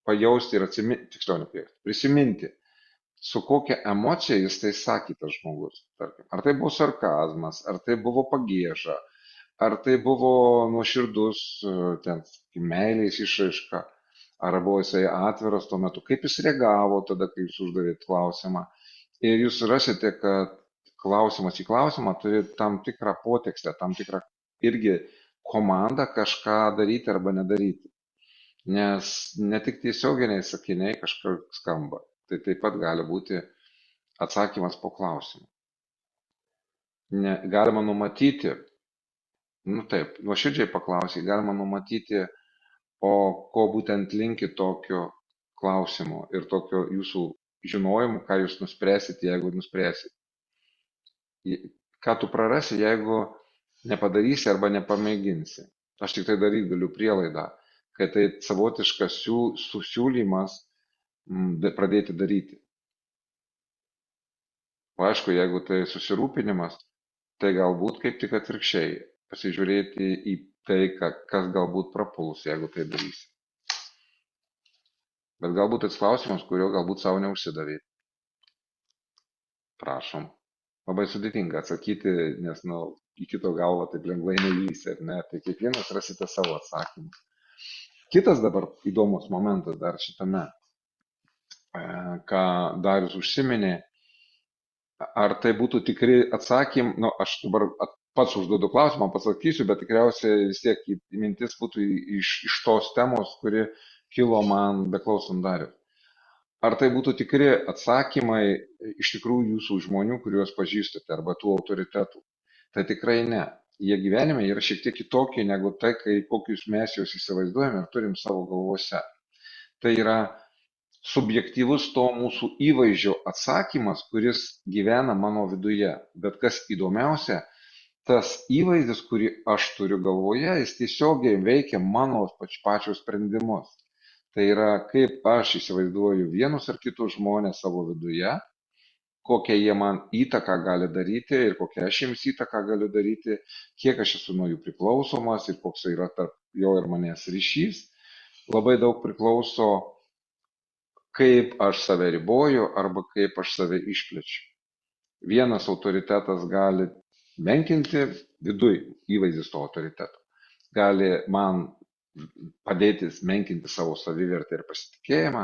pajausti ir tiksliau prisiminti, su kokia emocija jis tai sakė tas žmogus. Tarkim. Ar tai buvo sarkazmas, ar tai buvo pagieža, ar tai buvo nuoširdus ten meilės išraiška, ar buvo jisai atviras tuo metu, kaip jis reagavo tada, kai jūs uždavėt klausimą. Ir jūs rasite, kad klausimas į klausimą turi tam tikrą potekstę, tam tikrą irgi komandą kažką daryti arba nedaryti. Nes ne tik tiesioginiai sakiniai kažkas skamba, tai taip pat gali būti atsakymas po klausimu. Galima numatyti, taip, nuoširdžiai paklausyti, galima numatyti, o ko būtent linki tokio klausimo ir tokio jūsų žinojimu, ką jūs nuspręsite, jeigu nuspręsite. Ką tu prarasi, jeigu nepadarysi arba nepamėginsi. Aš tik tai daryti galiu prielaidą, kad tai savotiškas susiūlymas pradėti daryti. O aišku, jeigu tai susirūpinimas, tai galbūt kaip tik atvirkščiai pasižiūrėti į tai, kas galbūt prapuls, jeigu tai darysi. Bet galbūt tas klausimas, kurio galbūt savo neužsidavė. Prašom. Labai sudėtinga atsakyti, nes į kito galvą taip lengvai neįlysi, ar ne? Tai kiekvienas rasite savo atsakymą. Kitas dabar įdomus momentas dar šitame, ką Darius užsiminė, ar tai būtų tikri atsakymai, aš dabar pats užduodu klausimą, pasakysiu, bet tikriausiai vis tiek mintis būtų iš tos temos, kuri kilo man beklausant Darius. Ar tai būtų tikri atsakymai iš tikrųjų jūsų žmonių, kuriuos pažįstate, arba tų autoritetų? Tai tikrai ne. Jie gyvenime yra šiek tiek kitokie negu tai, kokius mes juos įsivaizduojame ir turim savo galvose. Tai yra subjektyvus to mūsų įvaizdžio atsakymas, kuris gyvena mano viduje. Bet kas įdomiausia, tas įvaizdis, kurį aš turiu galvoje, jis tiesiogiai veikia mano pačius sprendimus. Tai yra, kaip aš įsivaizduoju vienus ar kitus žmonės savo viduje, kokią jie man įtaką gali daryti ir kokią aš jiems įtaką galiu daryti, kiek aš esu nuo jų priklausomas ir koks yra tarp jo ir manęs ryšys. Labai daug priklauso, kaip aš save riboju arba kaip aš save išplečiu. Vienas autoritetas gali menkinti viduj įvaizdis to autoriteto. Gali man padėti menkinti savo savivertę ir pasitikėjimą,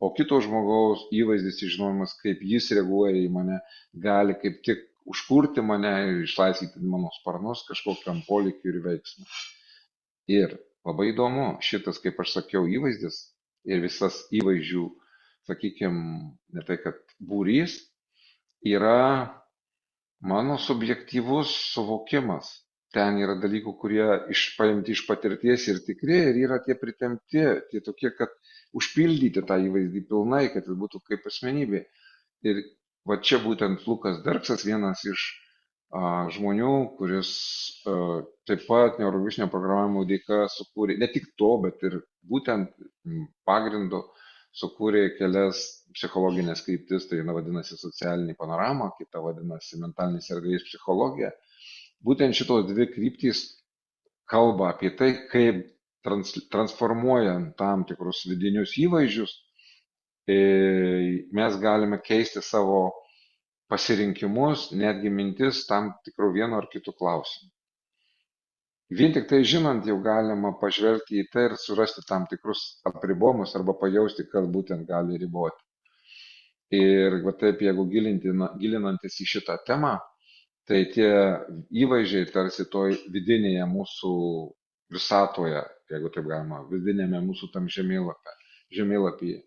o kito žmogaus įvaizdis žinojimas, kaip jis reaguoja į mane, gali kaip tik užkurti mane ir išlaisvyti mano sparnus kažkokiam polėkiui ir veiksmui. Ir labai įdomu, šitas, kaip aš sakiau, įvaizdis ir visas įvaizdžių, sakykime, ne tai kad būrys, yra mano subjektyvus suvokimas. Ten yra dalykų, kurie paimti iš patirties ir tikri, ir yra tie pritempti, tie tokie, kad užpildyti tą įvaizdį pilnai, kad jis būtų kaip asmenybė. Ir va čia būtent Lukas Derksas, vienas iš žmonių, kuris taip pat neurolingvistinio programavimo dėka sukūrė, ne tik to, bet ir būtent pagrindu sukūrė kelias psichologinės kryptis, tai vadinasi socialinė panorama, kita vadinasi mentalinės erdvės psichologija. Būtent šitos dvi kryptys kalba apie tai, kaip transformuojant tam tikrus vidinius įvaizdžius, mes galime keisti savo pasirinkimus, netgi mintis tam tikrų vieno ar kitų klausimų. Vien tik tai žinant, jau galima pažvelgti į tai ir surasti tam tikrus apribojimus arba pajausti, kas būtent gali riboti. Ir va taip, jeigu gilinantis į šitą temą, tai tie įvaizdžiai tarsi toj vidinėje mūsų visatoje, jeigu taip galima, vidinėme mūsų tam žemėlapyje.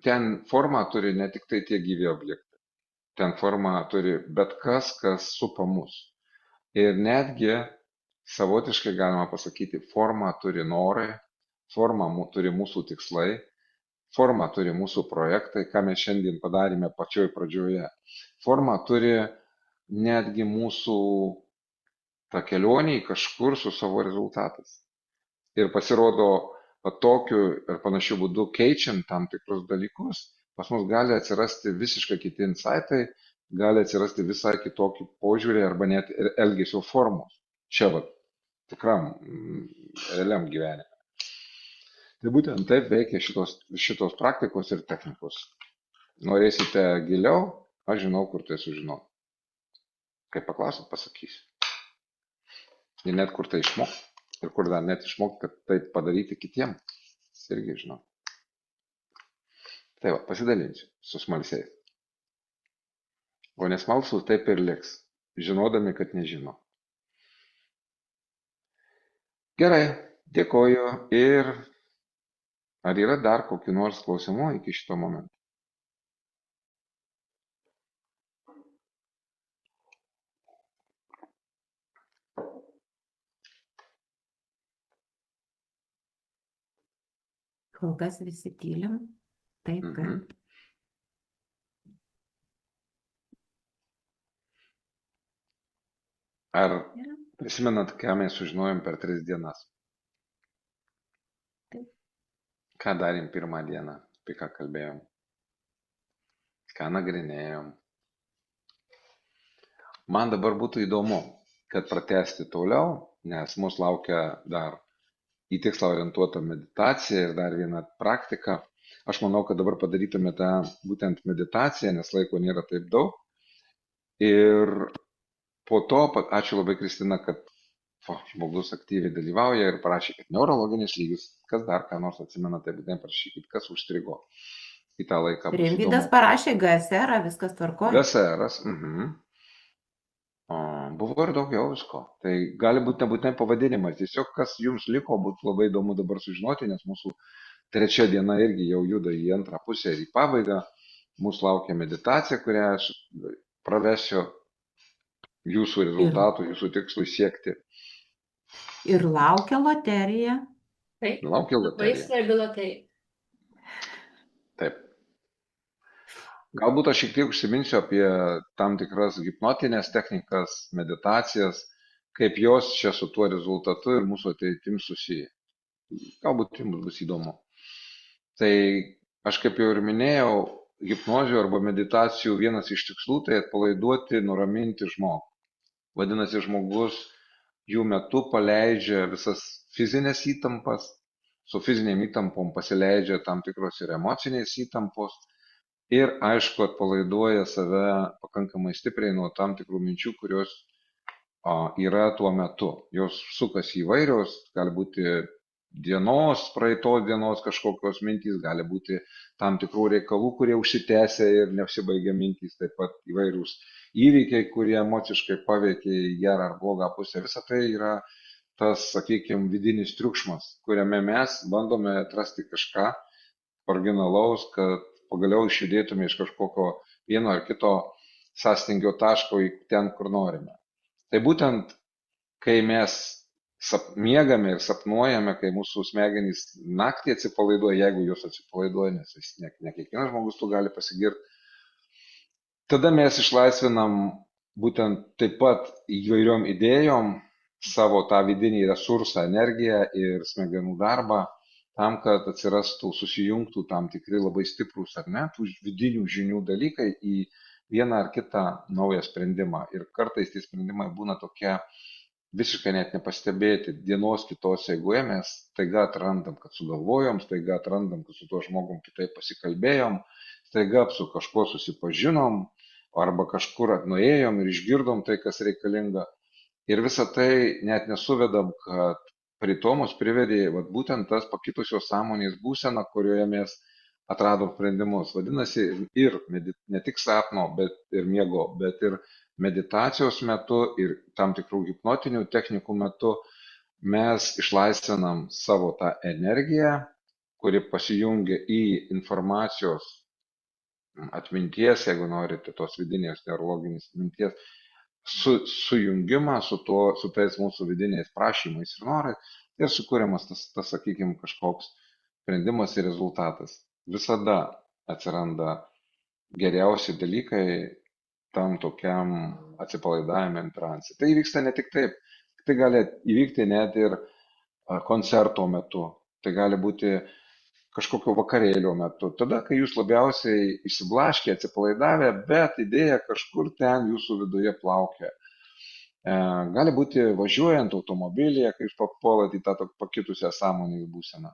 Ten formą turi ne tik tai tie gyvi objektai, ten formą turi bet kas supa mus. Ir netgi savotiškai galima pasakyti, formą turi norai, formą turi mūsų tikslai, formą turi mūsų projektai, ką mes šiandien padarėme pačioj pradžioje. Formą turi netgi mūsų ta kelionė kažkur su savo rezultatais. Ir pasirodo, tokiu ir panašiu būdu keičiant tam tikrus dalykus, pas mus gali atsirasti visiškai kiti insightai, gali atsirasti visai kitokį požiūrį arba net ir elgesio formos. Čia va, tikram, realiam gyvenime. Tai būtent taip veikia šitos praktikos ir technikos. Norėsite giliau, aš žinau, kur tai sužinau. Kai paklausit, pasakysiu. Ir net kur tai išmokti. Ir kur dar net išmokti, kad tai padaryti kitiem. Irgi žinau. Tai va, pasidalinsiu su smalsiais. O nesmalsūs taip ir liks, žinodami, kad nežino. Gerai, dėkoju. Ir ar yra dar kokių nors klausimų iki šito momento? Kol kas visi tylim. Taip, kad Ar prisimenat, ką mes sužinojom per 3 dienas? Taip. Ką darėm pirmą dieną, apie ką kalbėjom? Ką nagrinėjom? Man dabar būtų įdomu, kad pratęsti toliau, nes mūsų laukia dar į tikslą orientuota meditacija ir dar viena praktika. Aš manau, kad dabar padarytume tą būtent meditaciją, nes laiko nėra taip daug. Ir po to, ačiū labai Kristina, kad žmogus aktyviai dalyvauja ir parašė, kad neurologinis lygis, kas dar ką nors atsimena, tai būtent parašykit, kas užstrigo į tą laiką. Rimvydas parašė GSR, viskas tvarkoja. GSR-as, buvo ir daugiau visko. Tai gali būti nebūtinai pavadinimas. Tiesiog, kas jums liko, būtų labai įdomu dabar sužinoti, nes mūsų 3 diena irgi jau juda į antrą pusę ir į pabaigą. Mūsų laukia meditacija, kurią aš pravesiu jūsų rezultatų, jūsų tikslui siekti. Ir laukia loterija. Taip, Laukia labai loterija. svarbi loterija. Taip. Galbūt aš šiek tiek užsiminsiu apie tam tikras hipnotinės technikas, meditacijas, kaip jos čia su tuo rezultatu ir mūsų ateitim susiję. Galbūt jums bus įdomu. Tai aš kaip jau ir minėjau, hipnozių arba meditacijų vienas iš tikslų tai atpalaiduoti, nuraminti žmogų. Vadinasi, žmogus jų metu paleidžia visas fizinės įtampas, su fizinėm įtampom pasileidžia tam tikros ir emocinės įtampos ir, aišku, atpalaiduoja save pakankamai stipriai nuo tam tikrų minčių, kurios yra tuo metu. Jos sukasi įvairios, gali būti praeitos dienos kažkokios mintys, gali būti tam tikrų reikalų, kurie užsitęsia ir nesibaigia mintys, taip pat įvairūs įvykiai, kurie emociškai paveikia į gerą ar blogą pusę. Visa tai yra tas, sakykime, vidinis triukšmas, kuriame mes bandome atrasti kažką originalaus, kad pagaliau išjudėtume iš kažkokio vieno ar kito sąstingio taško į ten, kur norime. Tai būtent, kai mes miegame ir sapnuojame, kai mūsų smegenys naktį atsipalaiduoja, jeigu jos atsipalaiduoja, nes ne kiekvienas žmogus tu gali pasigirti, tada mes išlaisvinam būtent taip pat įvairiom idėjom savo tą vidinį resursą, energiją ir smegenų darbą, tam, kad atsirastų, susijungtų tam tikri labai stiprūs ar ne, tų vidinių žinių dalykai į vieną ar kitą naują sprendimą. Ir kartais tie sprendimai būna tokie visiškai net nepastebėti. Dienos kitos eigoje mes staiga atrandam, kad sugalvojom, staiga atrandam, kad su tuo žmogum kitaip pasikalbėjom, staiga su kažkuo susipažinom, arba kažkur nuėjom ir išgirdom tai, kas reikalinga. Ir visą tai net nesuvedam, kad prie to mus privedė būtent tas pakitusios sąmonės būsena, kurioje mes atradom sprendimus. Vadinasi, ir ne tik sapno, bet ir miego, bet ir meditacijos metu ir tam tikrų hipnotinių technikų metu mes išlaisvinam savo tą energiją, kuri pasijungia į informacijos atminties, jeigu norite, tos vidinės neurologinės atminties, sujungimą su tais mūsų vidiniais prašymais ir norais ir sukūriamas tas, sakykime, kažkoks sprendimas ir rezultatas. Visada atsiranda geriausi dalykai tam tokiam atsipalaidavimui transe. Tai įvyksta ne tik taip, tai gali įvykti net ir koncerto metu. Tai gali būti kažkokio vakarėlio metu, tada, kai jūs labiausiai išsiblaškę, atsipalaidavę, bet idėja kažkur ten jūsų viduje plaukia. Gali būti važiuojant automobilyje, kai jūs papuolat į tą pakitusią sąmoningą būseną.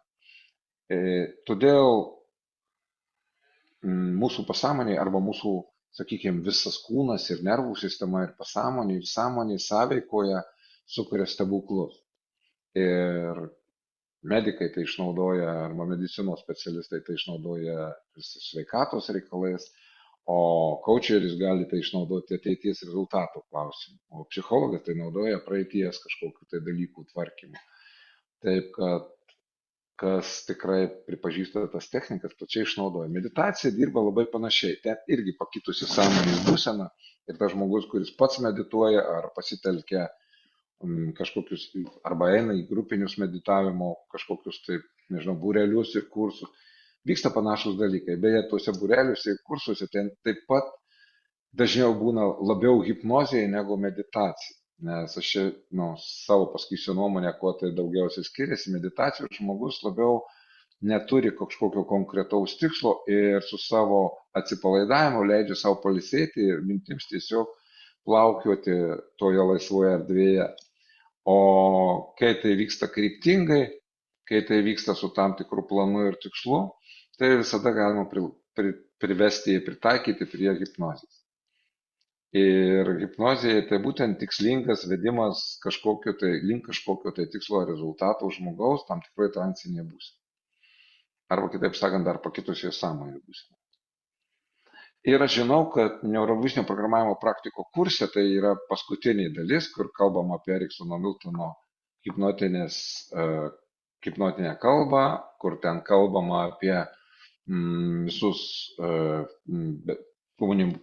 Todėl mūsų pasąmonė arba mūsų, sakykime, visas kūnas ir nervų sistema ir pasąmonė ir sąmonė sąveikoje sukuria stebuklus. Ir medikai tai išnaudoja, arba medicinos specialistai tai išnaudoja sveikatos reikalais, o coacheris gali tai išnaudoti ateities rezultatų klausimų, o psichologas tai naudoja praeities kažkokiu tai dalykų tvarkymu. Taip, kad kas tikrai pripažįsta tas technikas, plačiai išnaudoja. Meditacija dirba labai panašiai, ten irgi pakitusi sąmonės būsena ir tas žmogus, kuris pats medituoja ar pasitelkia kažkokius, arba eina į grupinius meditavimo kažkokius, taip, nežinau, būrelius ir kursus, vyksta panašus dalykai. Beje, tuose būreliuose ir kursuose ten taip pat dažniau būna labiau hipnozija negu meditacija. Nes aš čia, savo pasakysiu nuomonę, kuo tai daugiausiai skiriasi. Meditacijos žmogus labiau neturi kažkokio konkretaus tikslo ir su savo atsipalaidavimu leidžia savo pailsėti ir mintims tiesiog plaukioti toje laisvoje erdvėje. O kai tai vyksta kryptingai, kai tai vyksta su tam tikru planu ir tikslu, tai visada galima privesti ir pritaikyti prie hipnozės. Ir hipnozėje tai būtent tikslingas vedimas link kažkokio tai tikslo rezultato žmogaus tam tikroje transinėje būsenoje. Arba kitaip sakant, dar pakitusioje sąmonėje būsenoje. Ir aš žinau, kad neurolingvistinio programavimo praktiko kurse tai yra paskutinė dalis, kur kalbam apie Eriksono Miltono hipnotinę kalbą, kur ten kalbama apie visus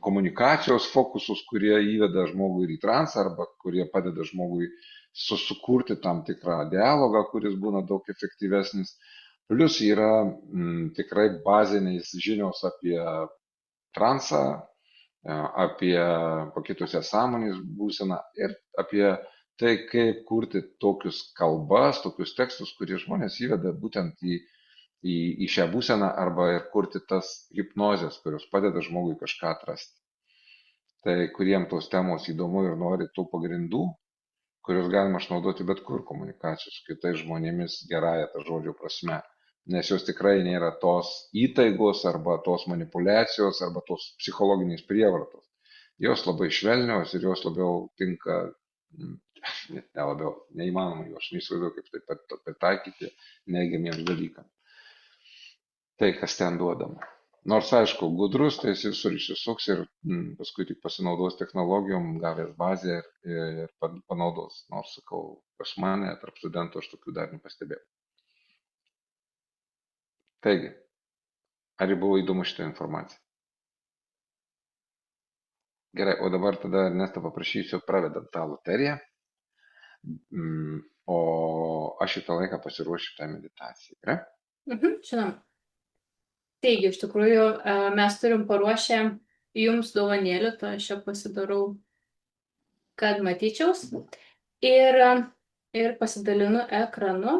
komunikacijos fokusus, kurie įveda žmogų į transą arba kurie padeda žmogui sukurti tam tikrą dialogą, kuris būna daug efektyvesnis. Plius yra tikrai baziniais žinios apie transą, apie pakitusią sąmonės būseną ir apie tai, kaip kurti tokius kalbas, tokius tekstus, kurie žmonės įveda būtent į šią būseną arba ir kurti tas hipnozes, kurios padeda žmogui kažką atrasti. Tai kuriem tos temos įdomu ir nori tų pagrindų, kurios galima išnaudoti bet kur komunikacijos su kitais žmonėmis gerąją tą žodžio prasme, nes jos tikrai nėra tos įtaigos arba tos manipulacijos arba tos psichologinės prievartos. Jos labai švelnios ir jos labiau tinka, neįmanoma, aš neįsivaizduoju, kaip tai pritaikyti neigiamiems dalykams. Tai, kas ten duodama. Nors, aišku, gudrus, tai jis visur išsisuks ir paskui tik pasinaudos technologijom, gavęs bazę ir panaudos. Nors, sakau, pas mane, tarp studentų, aš tokių dar nepastebėjau. Taigi, ar buvo įdomu šitą informaciją? Gerai, o dabar tada Ernestą paprašysiu pravedant tą loteriją, o aš šitą laiką pasiruošiu tą meditaciją. Gerai? Žinoma. Taigi, iš tikrųjų, mes turim paruošę jums dovanėlių, tai aš čia pasidarau, kad matyčiaus. Ir pasidalinu ekranu.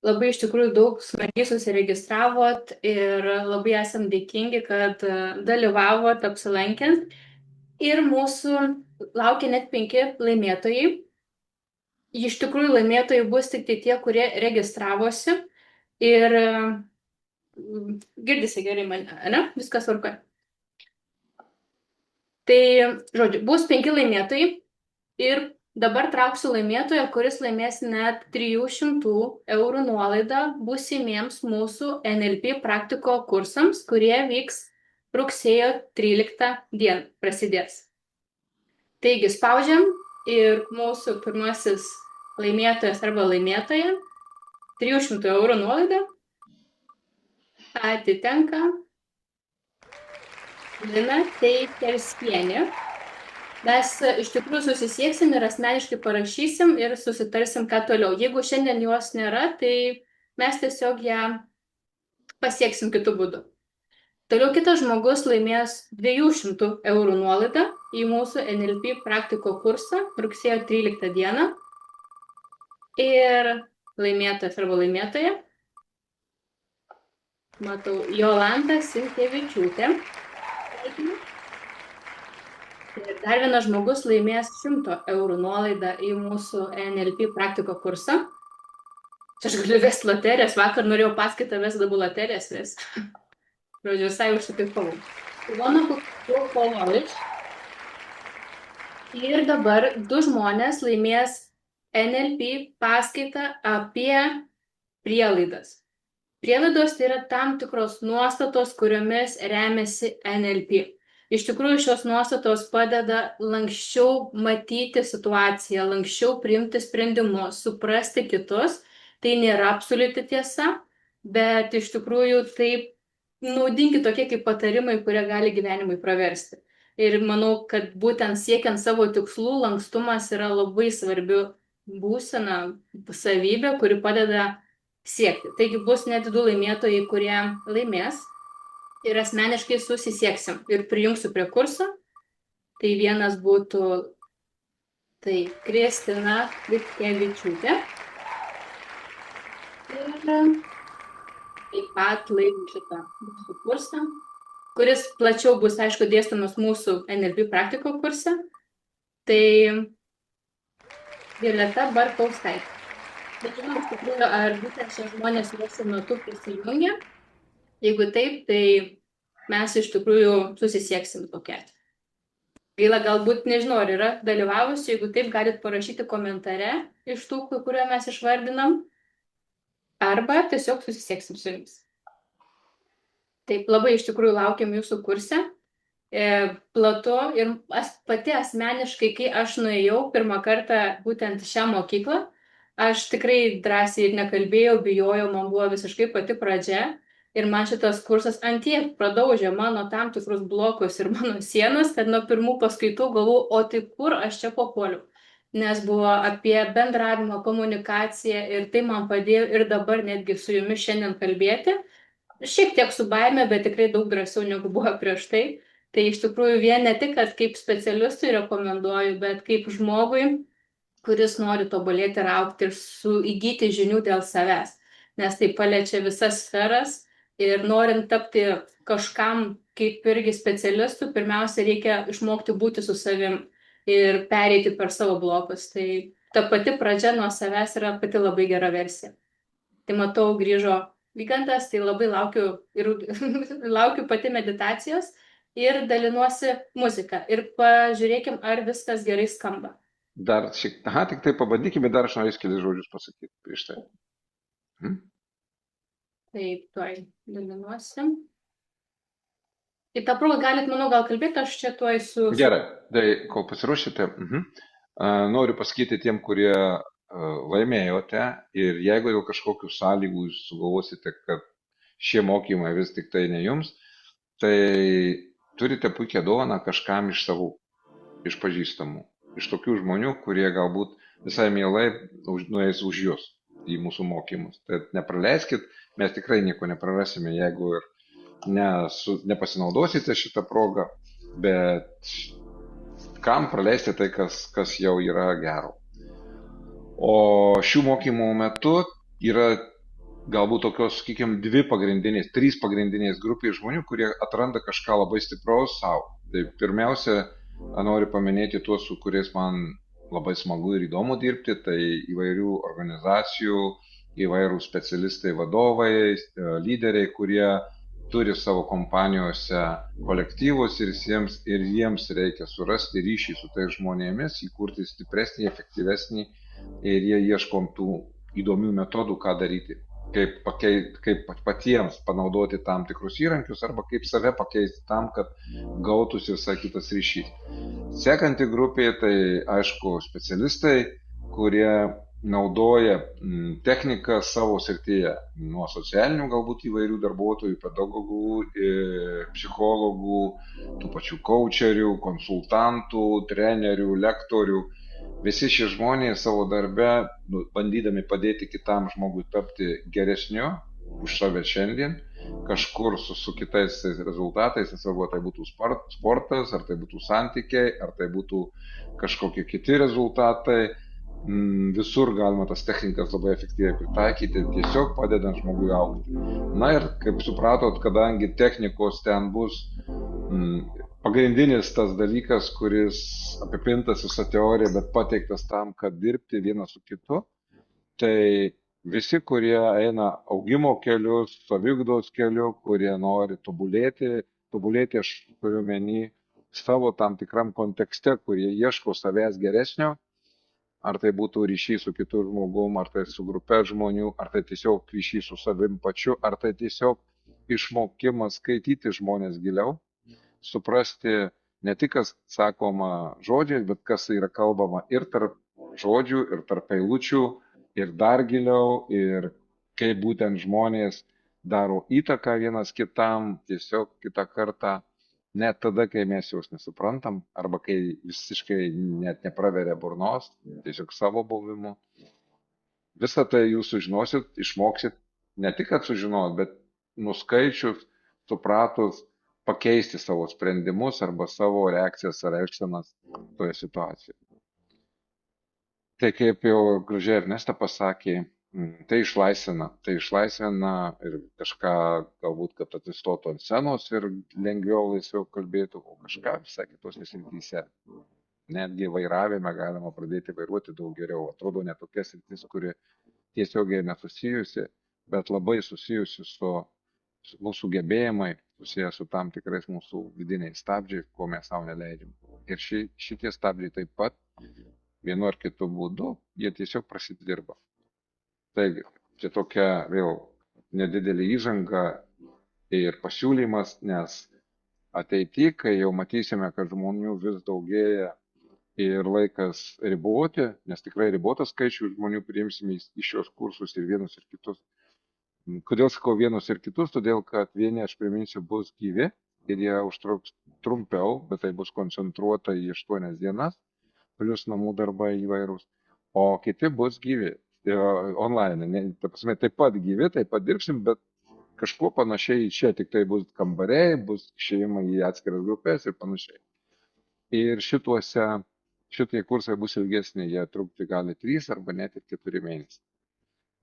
Labai iš tikrųjų daug smagiai susiregistravot ir labai esam dėkingi, kad dalyvavot, apsilankėt. Ir mūsų laukia net 5 laimėtojai. Iš tikrųjų, laimėtojai bus tik tie, kurie registravosi. Ir girdisi gerai mane, ne? Viskas tvarkoje. Tai, žodžiu, bus 5 laimėtojai ir dabar trauksiu laimėtoją, kuris laimės net 300 eurų nuolaidą būsimiems mūsų NLP praktiko kursams, kurie vyks rugsėjo 13 dieną prasidės. Taigi, spaudžiam ir mūsų pirmasis laimėtojas arba laimėtoja 300 eurų nuolaida atitenka Lina Teiterskienė. Mes iš tikrųjų susisieksim ir asmeniškai parašysim ir susitarsim, ką toliau. Jeigu šiandien jos nėra, tai mes tiesiog ją pasieksim kitų būdų. Toliau kitas žmogus laimės 200 eurų nuolaidą į mūsų NLP praktiko kursą rugsėjo 13 dieną. Ir laimėtojas arba laimėtoja. Matau, Jolanta Sinkevičiūtė. Ir dar vienas žmogus laimės 100 eurų nuolaidą į mūsų NLP praktiko kursą. Čia aš galiu vesti loterijas, vakar norėjau paskaitą vesti, dabar loterijas vesti. Žodžiu, visai užsitikau. Ivona Pavlovič. Ir dabar 2 žmonės laimės NLP paskaitą apie prielaidas. Prielaidos tai yra tam tikros nuostatos, kuriomis remiasi NLP. Iš tikrųjų, šios nuostatos padeda lanksčiau matyti situaciją, lanksčiau priimti sprendimus, suprasti kitus. Tai nėra absoliuti tiesa, bet iš tikrųjų taip naudingi tokie kaip patarimai, kurie gali gyvenimui praversti. Ir manau, kad būtent siekiant savo tikslų, lankstumas yra labai svarbi būsena savybė, kuri padeda siekti. Taigi bus net 2 laimėtojai, kurie laimės. Ir asmeniškai susisieksim ir prijungsiu prie kurso. Tai vienas būtų Kristina Vitkevičiūtė. Ir taip pat laimė šitą mūsų kursą, kuris plačiau bus, aišku, dėstomas mūsų NLP praktiko kurse. Tai Violeta Barkauskaitė. Bet žinau, iš tikrųjų, ar būtent šie žmonės jūsų metu prisijungia. Jeigu taip, tai mes iš tikrųjų susisieksim tokia. Gaila, galbūt nežinau, ar yra dalyvavusi, jeigu taip, galit parašyti komentare iš tų, kurio mes išvardinam, arba tiesiog susisieksim su jumis. Taip, labai iš tikrųjų laukiam jūsų kurse. Platu ir pati asmeniškai, kai aš nuėjau pirmą kartą būtent šią mokyklą, aš tikrai drąsiai ir nekalbėjau, bijojau, man buvo visiškai pati pradžia. Ir man šitas kursas ant tiek pradaužė mano tam tikrus blokus ir mano sienas, kad nuo pirmų paskaitų galvojau, o tai kur aš čia papuoliau. Nes buvo apie bendravimą, komunikaciją ir tai man padėjo ir dabar netgi su jumis šiandien kalbėti. Šiek tiek su baime, bet tikrai daug drąsiau negu buvo prieš tai. Tai iš tikrųjų vien ne tik, kad kaip specialistui rekomenduoju, bet kaip žmogui, kuris nori tobulėti ir augti ir įgyti žinių dėl savęs. Nes tai paliečia visas sferas. Ir norint tapti kažkam kaip irgi specialistų, pirmiausia, reikia išmokti būti su savim ir pereiti per savo blokus. Tai ta pati pradžia nuo savęs yra pati labai gera versija. Tai matau, grįžo Vygantas, tai labai laukiu pati meditacijos ir dalinuosi muziką. Ir pažiūrėkim, ar viskas gerai skamba. Dar tik tai pabandykime, dar aš norėsiu kelis žodžius pasakyti prieš tai. Taip, tuoj dalinuosi. Į tą progą galit, manau, gal kalbėti, aš čia tuoj su... Gerai, tai kol pasiruošite, noriu pasakyti tiem, kurie laimėjote ir jeigu dėl kažkokių sąlygų jūs sugalvosite, kad šie mokymai vis tik tai ne jums, tai turite puikią dovaną kažkam iš savų, iš pažįstamų, iš tokių žmonių, kurie galbūt visai mielai nueis už jūs į mūsų mokymus. Tai nepraleiskit, mes tikrai nieko neprarasime, jeigu ir nepasinaudosite šitą progą, bet kam praleisti tai, kas jau yra gero. O šių mokymų metu yra galbūt tokios, sakykime, 3 pagrindinės grupės žmonių, kurie atranda kažką labai stipraus savo. Tai pirmiausia, noriu paminėti tuos, su kuriais man labai smagu ir įdomu dirbti, tai įvairių organizacijų, įvairių specialistai, vadovai, lyderiai, kurie turi savo kompanijose kolektyvus ir jiems reikia surasti ryšį su tais žmonėmis, įkurti stipresnį, efektyvesnį ir jie ieškom tų įdomių metodų, ką daryti, kaip patiems panaudoti tam tikrus įrankius arba kaip save pakeisti tam, kad gautųsi visai kitas ryšys. Sekanti grupė, tai aišku specialistai, kurie naudoja techniką savo srityje, nuo socialinių galbūt įvairių darbuotojų, pedagogų, psichologų, tų pačių coacherių, konsultantų, trenerių, lektorių. Visi šie žmonės savo darbe, bandydami padėti kitam žmogui tapti geresniu už save šiandien, kažkur su kitais rezultatais, nesvarbu, ar tai būtų sportas, ar tai būtų santykiai, ar tai būtų kažkokie kiti rezultatai, visur galima tas technikas labai efektyviai pritaikyti, tiesiog padedant žmogui augti. Na ir kaip supratot, kadangi technikos ten bus pagrindinis tas dalykas, kuris apipintas visą teoriją, bet pateiktas tam, kad dirbti vienas su kitu, tai visi, kurie eina augimo keliu, saviugdos keliu, kurie nori tobulėti aš turiu omeny savo tam tikram kontekste, kurie ieško savęs geresnio, ar tai būtų ryšys su kitu žmogum, ar tai su grupe žmonių, ar tai tiesiog ryšys su savim pačiu, ar tai tiesiog išmokimas skaityti žmonės giliau, suprasti ne tik, kas sakoma žodžiais, bet kas yra kalbama ir tarp žodžių, ir tarp eilučių, ir dar giliau, ir kaip būtent žmonės daro įtaką vienas kitam, tiesiog kitą kartą, net tada, kai mes jos nesuprantam, arba kai visiškai net nepraveria burnos, tiesiog savo buvimu. Visą tai jūs sužinosit, išmoksit, ne tik, kad sužinot, bet nuskaičius, supratus, pakeisti savo sprendimus arba savo reakcijas ar elgsenas toje situacijoje. Tai kaip jau gražiai Ernesta pasakė, tai išlaisvina ir kažką galbūt, kad atsistotų ant scenos ir lengviau, laisviau kalbėtų, o kažką visai kitose srityse. Netgi vairavime galima pradėti vairuoti daug geriau. Atrodo ne tokia sritis, kuri tiesiogiai nesusijusi, bet labai susijusi su mūsų gebėjimai, susiję su tam tikrais mūsų vidiniais stabdžiais, ko mes savo neleidžiam. Ir šitie stabdžiai taip pat vienu ar kitu būdu, jie tiesiog prasidirba. Taigi, čia tokia vėl nedidelė įžanga ir pasiūlymas, nes ateityje, kai jau matysime, kad žmonių vis daugėja ir laikas riboti, nes tikrai ribotas skaičius žmonių priimsime į šios kursus ir vienus ir kitus. Kodėl sakau vienus ir kitus? Todėl, kad vieni, aš priminsiu, bus gyvi ir jie užtruks trumpiau, bet tai bus koncentruota į 8 dienas, plius namų darbai įvairūs, o kiti bus gyvi. Online, taip pat gyvi, taip pat dirbsim, bet kažkuo panašiai čia, tik tai bus kambariai, bus išėjimai į atskiras grupės ir panašiai. Ir šitie kursai bus ilgesni, jie trukti gali 3 arba net ir 4 mėnesiai.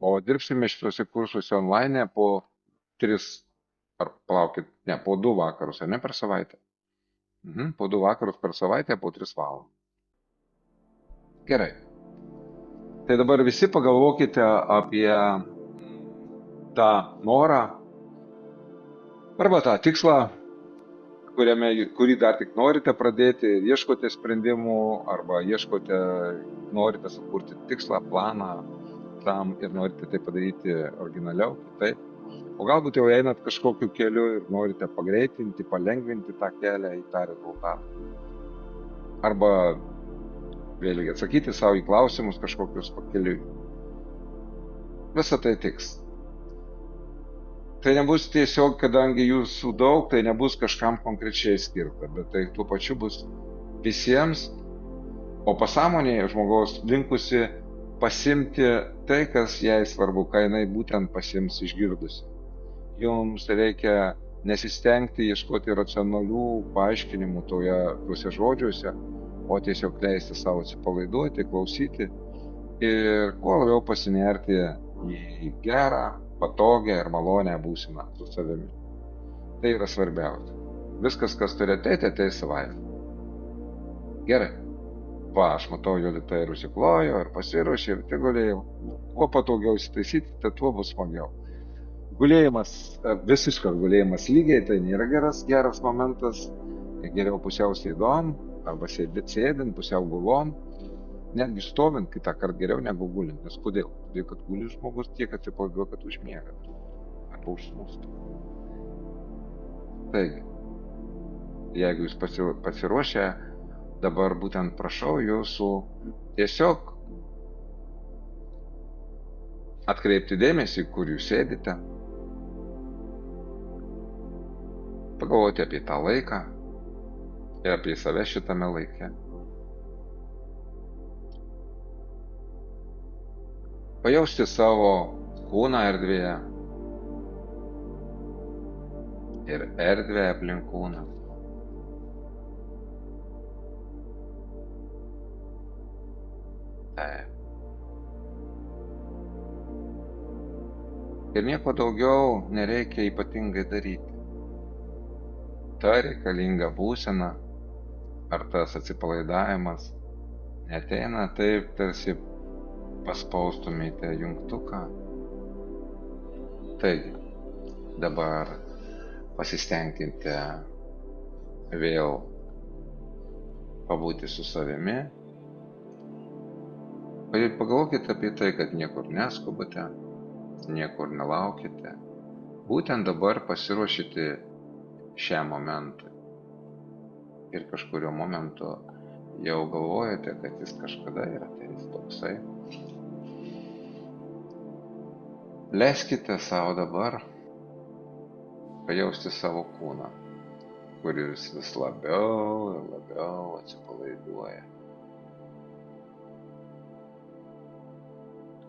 O dirbsime šituose kursuose online po 3, ar palaukit, ne, po 2 vakarus, ar ne per savaitę? Po 2 vakarus per savaitę, po 3 valandas. Gerai. Tai dabar visi pagalvokite apie tą norą arba tą tikslą, kurį dar tik norite pradėti, ieškote sprendimų arba norite sukurti tikslą, planą tam ir norite tai padaryti originaliau, kitaip. O galbūt jau einat kažkokiu keliu ir norite pagreitinti, palengvinti tą kelią į tą rezultatą. Arba vėlgi atsakyti savo į klausimus kažkokius pakeliui. Visą tai tiks. Tai nebus tiesiog, kadangi jūsų daug, tai nebus kažkam konkrečiai skirta, bet tai tuo pačiu bus visiems, o pasąmonėje žmogaus linkusi pasimti tai, kas jai svarbu, ką jinai būtent pasims išgirdusi. Jums reikia nesistengti ieškoti racionalių paaiškinimų tuose žodžiuose, o tiesiog leisti savo atsipalaiduoti, klausyti ir kuo labiau pasinerti į gerą, patogią ir malonę būseną su savimi. Tai yra svarbiausia. Viskas, kas turi ateiti savaime. Gerai. Va, aš matau, Jolita ir užsiklojo, ir pasiruošė, ir tai gulėjau. Kuo patogiau įsitaisyti, tai tuo bus smagiau. Gulėjimas, visiškas gulėjimas lygiai, tai nėra geras momentas. Geriau pusiau sėdom, arba sėdint, pusiau gulom, netgi stovint kitą kartą geriau negu gulint. Nes kodėl? Todėl, kad guli žmogus tiek atsipalaiduoja, kad užmiega. Arba užsnūsta. Taigi, jeigu jūs pasiruošę, dabar būtent prašau jūsų tiesiog atkreipti dėmesį, kur jūs sėdite, pagalvoti apie tą laiką ir apie save šitame laike. Pajausti savo kūną erdvėje ir erdvę aplink kūną. Taip. Ir nieko daugiau nereikia ypatingai daryti. Ta reikalinga būsena ar tas atsipalaidavimas neateina taip, tarsi paspaustumėte jungtuką. Taigi, dabar pasistengkite vėl pabūti su savimi. Ir pagalvokite apie tai, kad niekur neskubate, niekur nelaukite. Būtent dabar pasiruošite šiam momentui. Ir kažkurio momentu jau galvojate, kad jis kažkada yra ateis toksai. Leiskite savo dabar pajausti savo kūną, kuris vis labiau ir labiau atsipalaiduoja.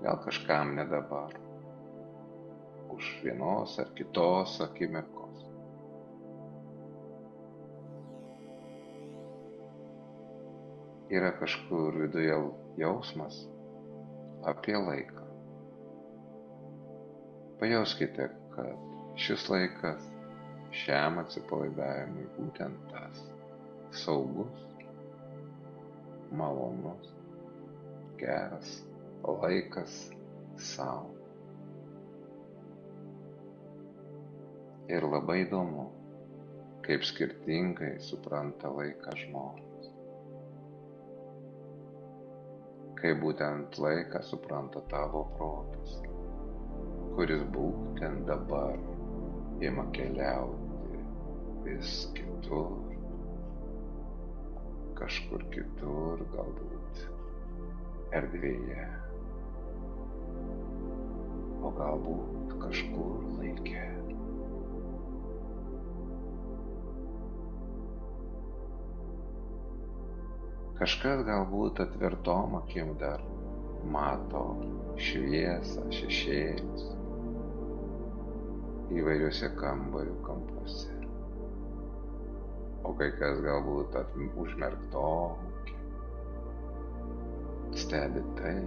Gal kažkam ne dabar, už vienos ar kitos akimirkos. Yra kažkur viduje jausmas apie laiką. Pajauskite, kad šis laikas šiam atsipalaidavimui būtent tas saugus, malonus, geras laikas savo. Ir labai įdomu, kaip skirtingai supranta laiką žmonės. Kaip būtent laiką supranta tavo protas, kuris būtent dabar ima keliauti vis kitur, kažkur kitur, galbūt erdvėje, o galbūt kažkur laike. Kažkas galbūt atvertom akim dar mato šviesą, šešėlius įvairiuose kambarių kampuose. O kai kas galbūt užmerktom stebi tai,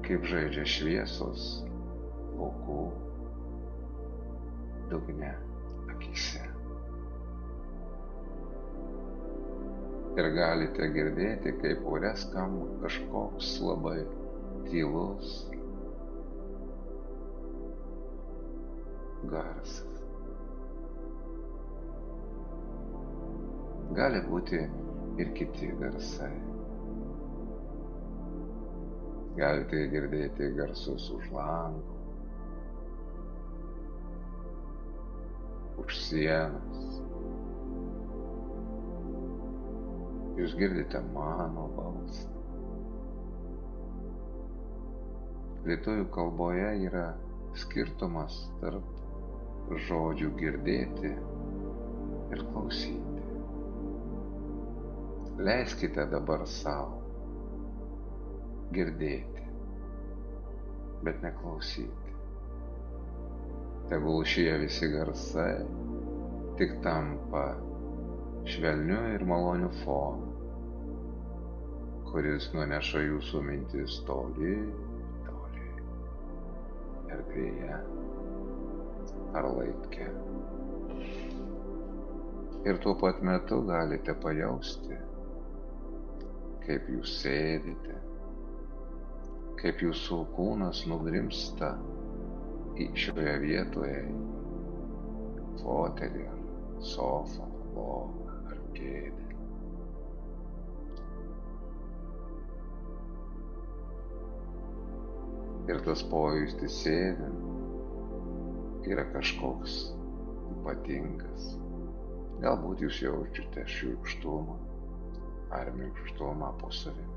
kaip žaidžia šviesos laukų dugne akyse. Ir galite girdėti, kaip ore skamba kažkoks labai tylus garsas. Gali būti ir kiti garsai. Galite girdėti garsus už lango, už sienos. Jūs girdite mano balsą. Lietuvių kalboje yra skirtumas tarp žodžių girdėti ir klausyti. Leiskite dabar savo girdėti, bet neklausyti. Tegul šie visi garsai tik tampa švelniu ir maloniu fonu, kuris nuneša jūsų mintis toli, toli, erdvėje ar laike. Ir tuo pat metu galite pajausti, kaip jūs sėdite, kaip jūsų kūnas nugrimsta į šioje vietoje, fotelį ar sofą, lovą ar kėdę. Ir tas pojūtis sėdint yra kažkoks ypatingas. Galbūt jūs jaučiate šiurkštumą ar minkštumą po savimi.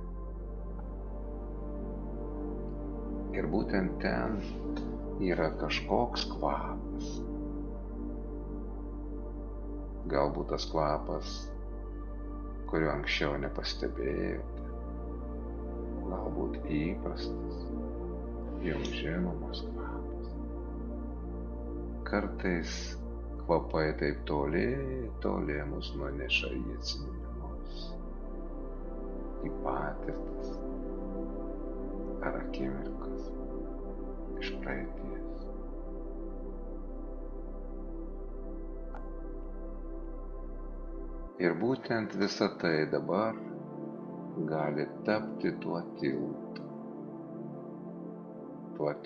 Ir būtent ten yra kažkoks kvapas. Galbūt tas kvapas, kurio anksčiau nepastebėjote. Galbūt įprastas, jums žinomas kvapas. Kartais kvapai taip toli, toli mus nuneša į atsiminimus, į patirtis, ar akimirkas iš praeities. Ir būtent visa tai dabar gali tapti tuo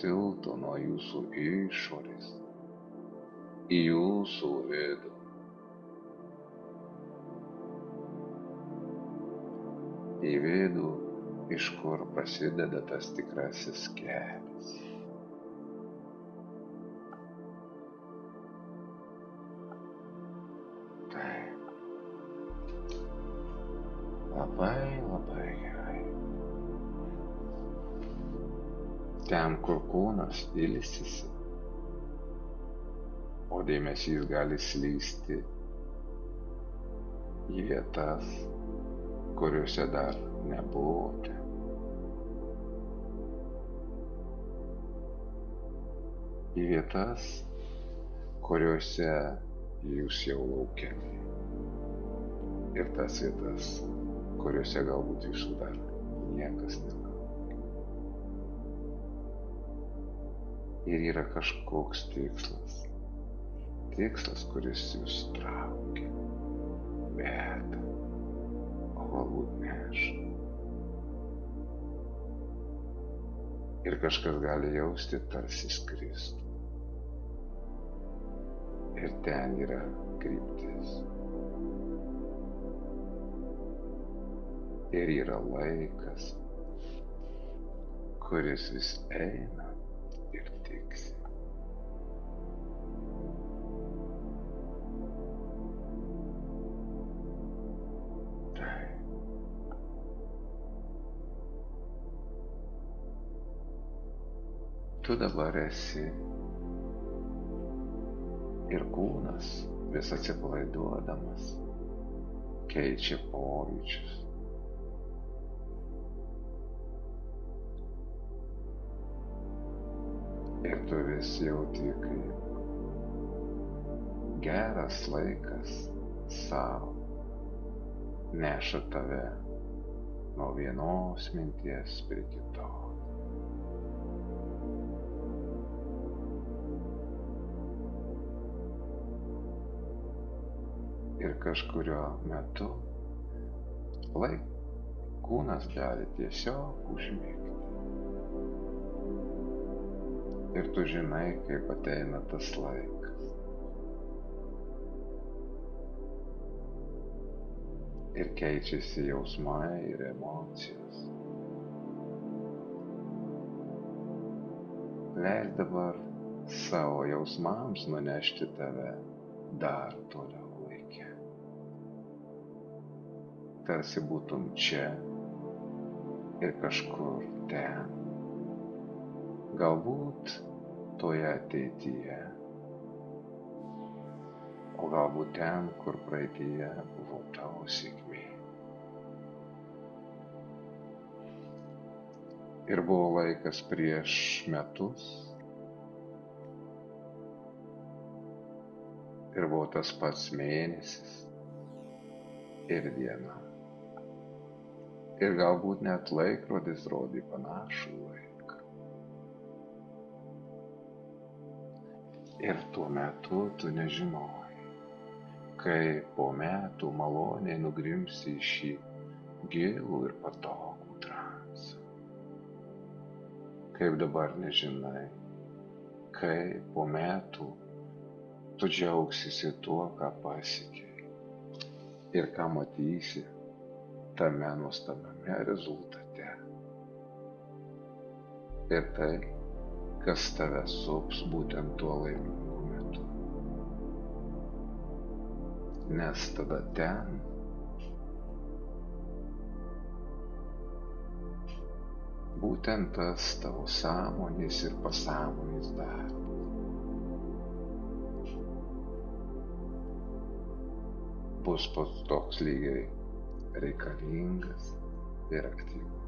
tiltu nuo jūsų išorės į jūsų vidų. Į vidų, iš kur prasideda tas tikrasis kelias. Taip. Labai gerai. Ten, kur kūnas ilsisi, o dėmesys gali slysti į vietas, kuriuose dar nebuvote. Į vietas, kuriuose jūs jau laukiami. Ir tas vietas, kuriuose galbūt jūsų dar niekas nelaukia. Ir yra kažkoks tikslas, kuris jūs traukia, veda, o galbūt neša. Ir kažkas gali jausti, tarsi skristų. Ir ten yra kryptis. Ir yra laikas, kuris vis eina ir tiksi. Tu dabar esi ir kūnas vis atsipalaiduodamas keičia pojūčius. Ir tu vis jauti, kaip geras laikas savo neša tave nuo vienos minties prie kitos. Ir kažkurio metu kūnas gali tiesiog užmigti. Ir tu žinai, kaip ateina tas laikas. Ir keičiasi jausmai ir emocijos. Leis dabar savo jausmams nunešti tave dar toliau laike. Tarsi būtum čia ir kažkur ten. Galbūt toje ateityje, o galbūt ten, kur praeityje buvo tavo sėkmė. Ir buvo laikas prieš metus, ir buvo tas pats mėnesis ir diena. Ir galbūt net laikrodis rodė panašų laiką. Ir tuo metu tu nežinojai, kaip po metų maloniai nugrimsi į šį gilų ir patogų transą. Kaip dabar nežinai, kaip po metų tu džiaugsiesi tuo, ką pasiekei ir ką matysi tame nuostabiame rezultate. Ir tai, kas tave sups būtent tuo laimingu metu. Nes tada ten būtent tas tavo sąmonės ir pasąmonės darbas. Bus pats toks lygiai reikalingas ir aktyvus.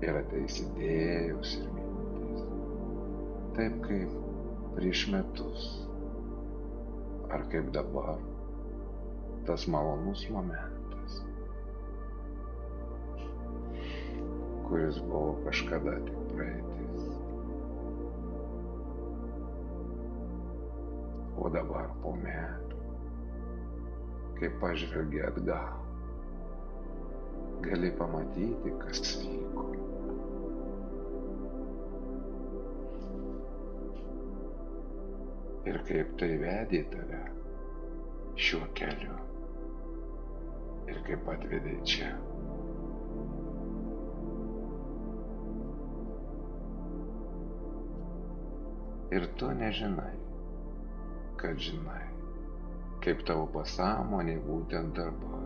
Ir ateis idėjos ir mintis. Taip kaip prieš metus, ar kaip dabar, tas malonus momentas, kuris buvo kažkada tik praeitis. O dabar po metų, kai pažvelgi atgal, gali pamatyti, kas vyko. Ir kaip tai vedė tave šiuo keliu. Ir kaip atvedė čia. Ir tu nežinai, kad žinai, kaip tavo pasąmonė būtent dabar,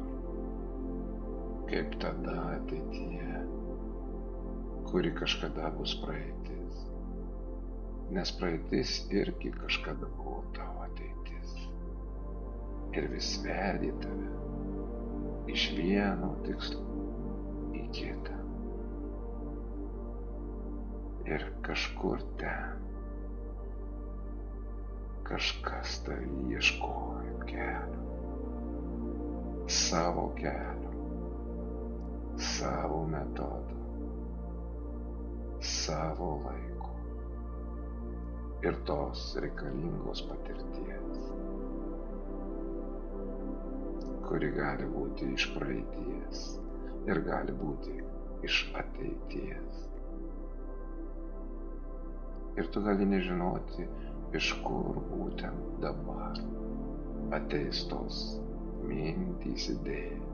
kaip tada ateityje, kuri kažkada bus praeitis. Nes praeitis irgi kažkada buvo tavo ateitis. Ir vis vedė tave iš vieno tikslo į kitą. Ir kažkur ten kažkas tavy ieškojo kelio, savo metodo, savo laiko ir tos reikalingos patirties, kuri gali būti iš praeities ir gali būti iš ateities. Ir tu gali nežinoti, iš kur būtent dabar ateis tos mintys, idėjos.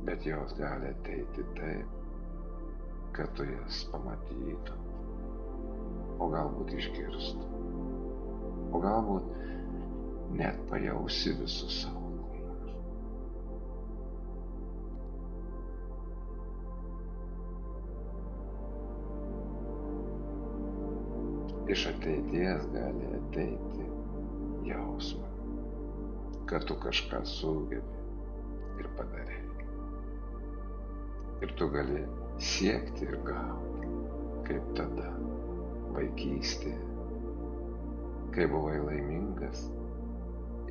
Bet jos gali ateiti taip, kad tu jas pamatytum, o galbūt išgirstum, o galbūt net pajausi visu savo kūnu. Iš ateities gali ateiti jausmas, kad tu kažką sugebi ir padarai. Ir tu gali siekti ir gauti, kaip tada vaikystėje, kai buvai laimingas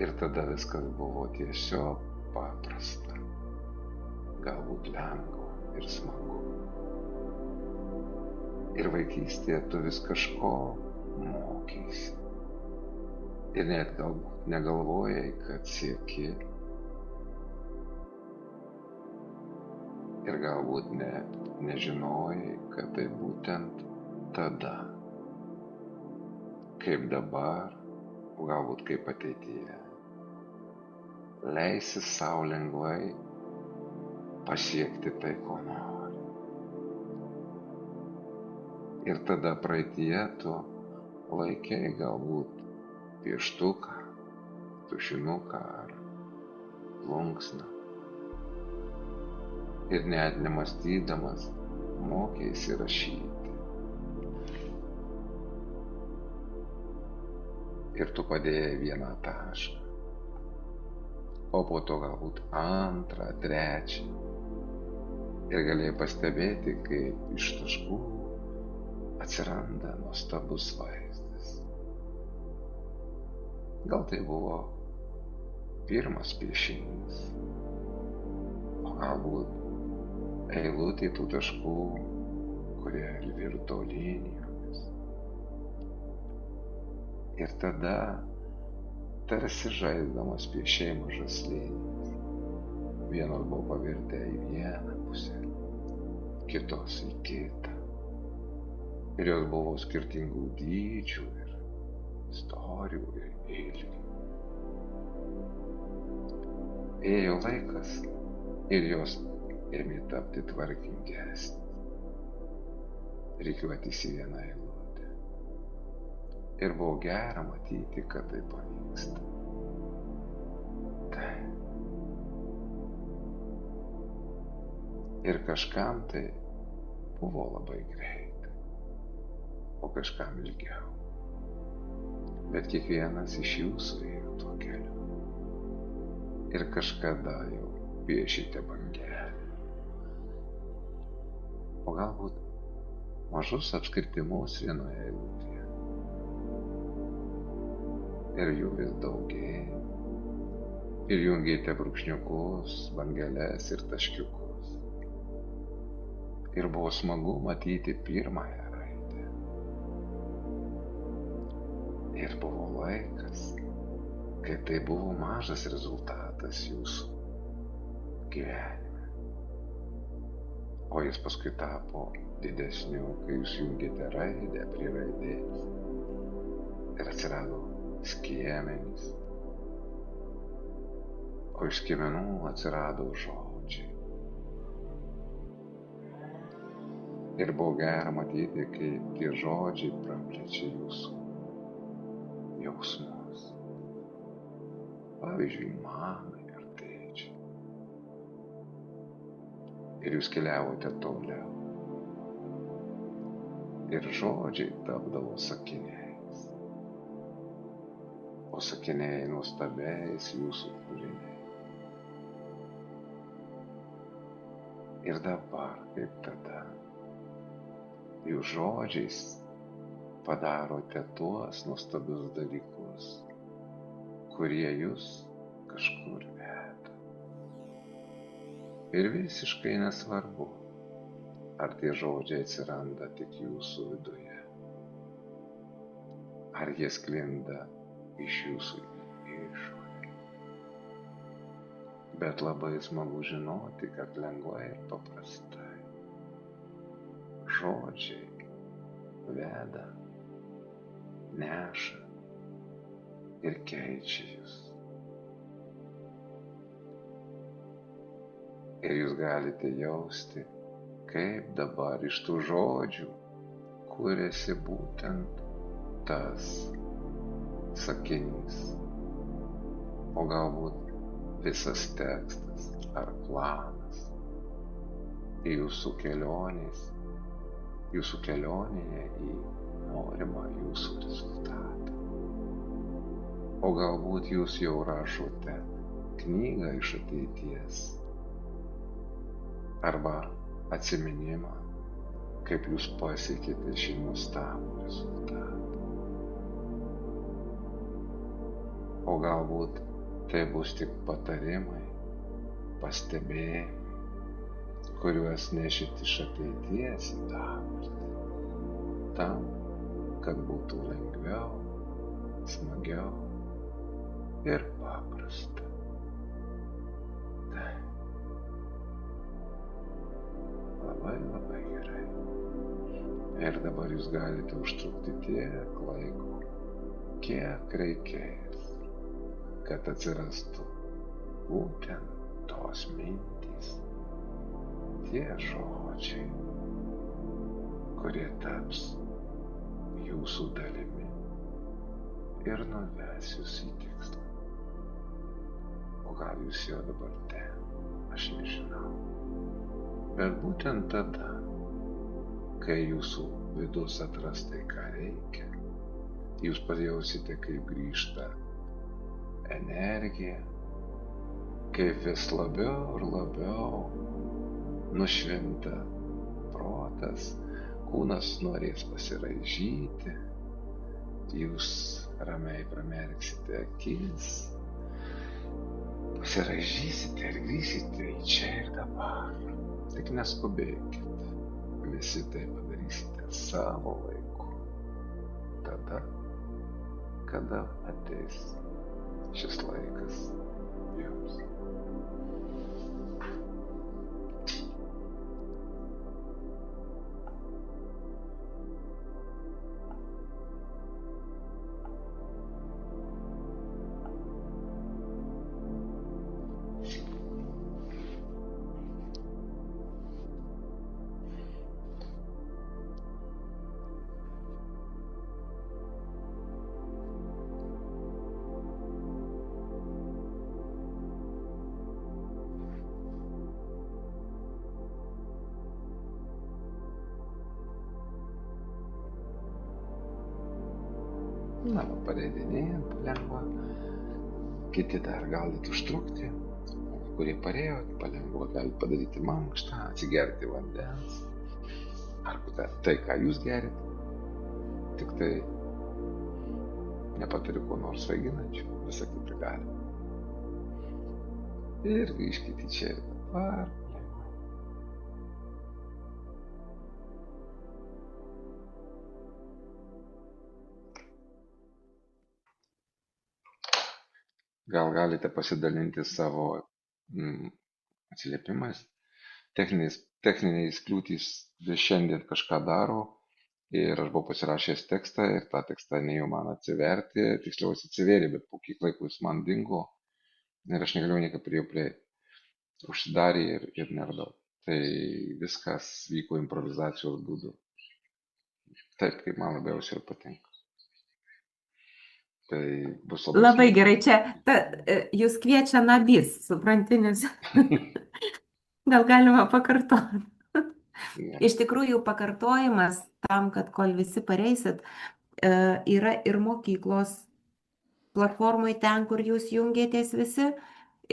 ir tada viskas buvo tiesiog paprasta, galbūt lengva ir smagu. Ir vaikystėje tu vis kažko mokysi. Ir net galbūt negalvojai, kad sieki. Ir galbūt net nežinojai, kad tai būtent tada, kaip dabar, o galbūt kaip ateityje, leisi sau lengvai pasiekti tai, ko nori. Ir tada praeityje tu laikei galbūt pieštuką, tušinuką ar plunksną. Ir net nemąstydamas mokėsi rašyti. Ir tu padėjai vieną tašką, o po to galbūt antrą, trečią. Ir galėjai pastebėti, kaip iš taškų atsiranda nuostabus vaizdas. Gal tai buvo pirmas piešinys, o galbūt eilutė tų taškų, kurie virto linijomis. Ir tada, tarsi žaisdamas piešėjai mažas linijas, vienos buvo pavirtę į vieną pusę, kitos į kitą. Ir jos buvo skirtingų dydžių ir istorijų ir ilgių. Ėjo laikas ir jos ėmė tapti tvarkingesnės, rikiuotis į vieną eilutę. Ir buvo gera matyti, kad tai pavyksta. Taip. Ir kažkam tai buvo labai greitai, o kažkam ilgiau. Bet kiekvienas iš jūsų ėjo tuo keliu. Ir kažkada jau piešite bangelę. O galbūt mažus apskritimus vienoje eilutėje. Ir jų vis daugėja. Ir jungėte brūkšniukus, bangeles ir taškiukus. Ir buvo smagu matyti pirmąją raidę. Ir buvo laikas, kai tai buvo mažas rezultatas jūsų gyvenime. O jis paskui tapo didesniu, kai jūs jungėte raidę prie raidės. Ir atsirado skiemenys. O iš skiemenų atsirado žodžiai. Ir buvo gera matyti, kaip tie žodžiai praplečia jūsų jausmus. Pavyzdžiui, mamai ar tėčiui. Ir jūs keliavote toliau. Ir žodžiai tapdavo sakiniais. O sakiniai nuostabiais jūsų kūriniais. Ir dabar, kaip tada, jūs žodžiais padarote tuos nuostabius dalykus, kurie jūs kažkur veda. Ir visiškai nesvarbu, ar tie žodžiai atsiranda tik jūsų viduje, ar jie sklinda iš jūsų išorės. Bet labai smagu žinoti, kad lengvai ir paprastai žodžiai veda, neša ir keičia jūs. Ir jūs galite jausti, kaip dabar iš tų žodžių kuriasi būtent tas sakinys, o galbūt visas tekstas ar planas jūsų kelionėje į norimą jūsų rezultatą. O galbūt jūs jau rašote knygą iš ateities arba atsiminimą, kaip jūs pasiekėte šį nuostabų rezultatą. O galbūt tai bus tik patarimai, pastebėjimai, kuriuos nešit iš ateities į dabartį, tam, kad būtų lengviau, smagiau ir paprasta. Taip. Labai gerai. Ir dabar jūs galite užtrukti tiek laiko, kiek reikės, kad atsirastų būtent tos mintys, tie žodžiai, kurie taps jūsų dalimi ir nuves jūs į tikslą. O gal jūs jau dabar ten, aš nežinau. Bet būtent tada, kai jūsų vidus atras tai, ką reikia, jūs pajausite, kaip grįžta energija, kaip vis labiau ir labiau nušvinta protas, kūnas norės pasiraižyti, jūs ramiai pramerksite akis, pasiraižysite ir grįžsite į čia ir dabar. Tik neskubėkit, visi tai padarysite savo laiku, tada, kada ateis šis laikas jums. Na, pareidinėjant lengva, kiti dar galit užtrukti, kurie parėjot, palengva galit padaryti mankštą, atsigerti vandens, arba tai, ką jūs gerit, tik tai nepatariu ko nors svaiginančių, visą kitą gali. Ir grįžkite čia ir dabar, lengvai. gal galite pasidalinti savo atsiliepimais. Techniniais kliūtys šiandien kažką daro ir aš buvau pasirašęs tekstą ir tą tekstą neėjau man atsiverti, tiksliau jis atsivėrė, bet po kiek laiko jis man dingo ir aš negalėjau niekaip prie jo prieiti. Užsidarė ir neradau. Tai viskas vyko improvizacijos būdu. Taip, kaip man labiausiai ir patinka. Tai bus labai Labai smagu. gerai, čia jūs kviečia nabys, supranti, nes gal galima pakartoti. Ne. Iš tikrųjų, pakartojimas tam, kad kol visi pareisit, yra ir mokyklos platformai ten, kur jūs jungiatės visi,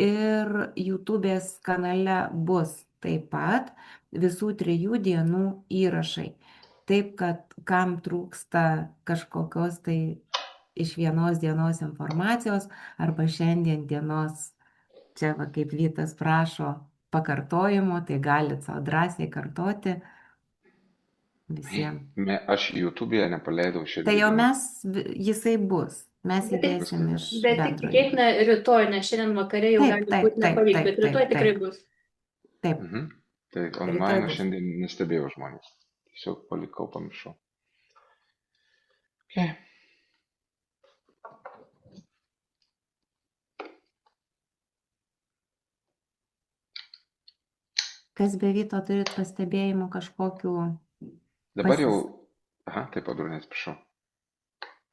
ir YouTube'ės kanale bus taip pat visų 3 dienų įrašai. Taip, kad kam trūksta kažkokios tai iš vienos dienos informacijos arba šiandien dienos, čia va kaip Vytas prašo, pakartojimo, tai galit savo drąsiai kartoti visiems. Aš YouTube'e nepaleidau šią Tai jau dieną. jisai bus, mes Bet tik- įdėsim iš Bet tik bendro. tikėtina rytoj, nes šiandien vakare jau Taip, gali taip, būti taip, nepavyks, taip, bet rytoj taip, tikrai taip. bus. Taip, Mhm. Tai Rytoj online bus. šiandien nestebėjau žmonės. Tiesiog palikau, pamiršau. Okay. kas be Vyto turit pastebėjimų kažkokių Dabar jau. Aha, taip, Audronės, prašau.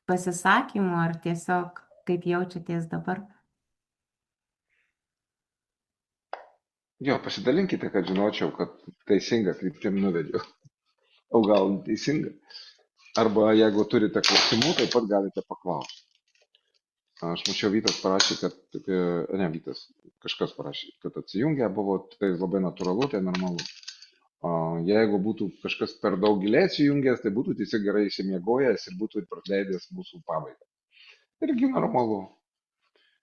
pasisakymų ar tiesiog kaip jaučiatės dabar? Jo, pasidalinkite, kad žinočiau, kad teisinga kryptim nuvedžiau. O gal teisinga. Arba jeigu turite klausimų, taip pat galite paklausti. Aš mačiau, Vytas parašė, kad, ne, Vytas, kažkas parašė, kad atsijungę buvo, tai labai natūralu, tai normalu. Jeigu būtų kažkas per daug giliai atsijungęs, tai būtų tiesiog gerai išsimiegojęs ir būtų praleidęs mūsų pabaigą. Irgi normalu.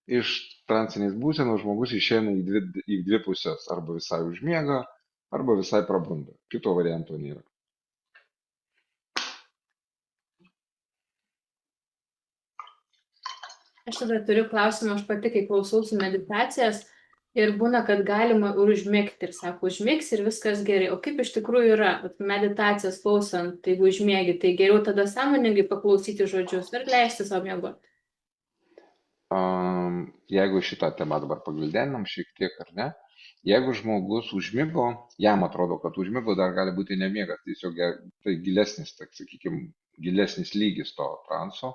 Iš transinės būsenos žmogus išeina į dvi pusės, arba visai užmiega, arba visai prabunda. Kito varianto nėra. Aš tada turiu klausimą, aš pati, kai klausausi meditacijas ir būna, kad galima ir užmigti ir sako, užmigs ir viskas gerai. O kaip iš tikrųjų yra, vat meditacijas klausant, tai jeigu užmiegi, tai geriau tada sąmoningai paklausyti žodžius ir leisti savo miegoti. Jeigu šitą temą dabar pagvildeninam šiek tiek ar ne, jeigu žmogus užmigo, jam atrodo, kad užmigo, dar gali būti nemiegas, tiesiog tai gilesnis, tak sakykime, gilesnis lygis to transo.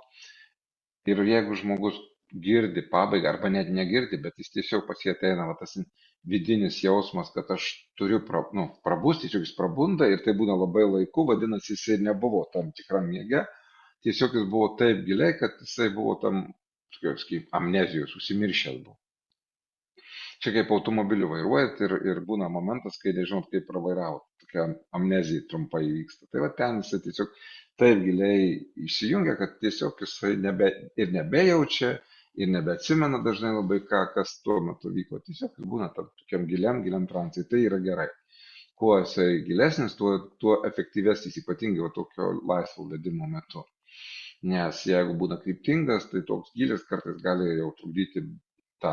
Ir jeigu žmogus girdi pabaigą, arba net negirdi, bet jis tiesiog pasieteina tas vidinis jausmas, kad aš turiu prabusti, tiesiog jis prabunda ir tai būna labai laiku, vadinasi, jis ir nebuvo tam tikram miege, tiesiog jis buvo taip giliai, kad jisai buvo tam, kaip amnezijos, užsimiršęs buvo. Čia kaip automobiliu vairuojat ir būna momentas, kai nežinot, kaip pravairauti, tokia amnezija trumpai vyksta. Tai va ten jisai tiesiog taip giliai įsijungia, kad tiesiog jisai nebejaučia ir nebeatsimena dažnai labai kas tuo metu vyko. Tiesiog būna tokiam giliam transai. Tai yra gerai. Kuo jisai gilesnis, tuo efektyvesnis, ypatingai tokio laisvo vedimo metu. Nes jeigu būna kryptingas, tai toks gilis kartais gali jau trukdyti tą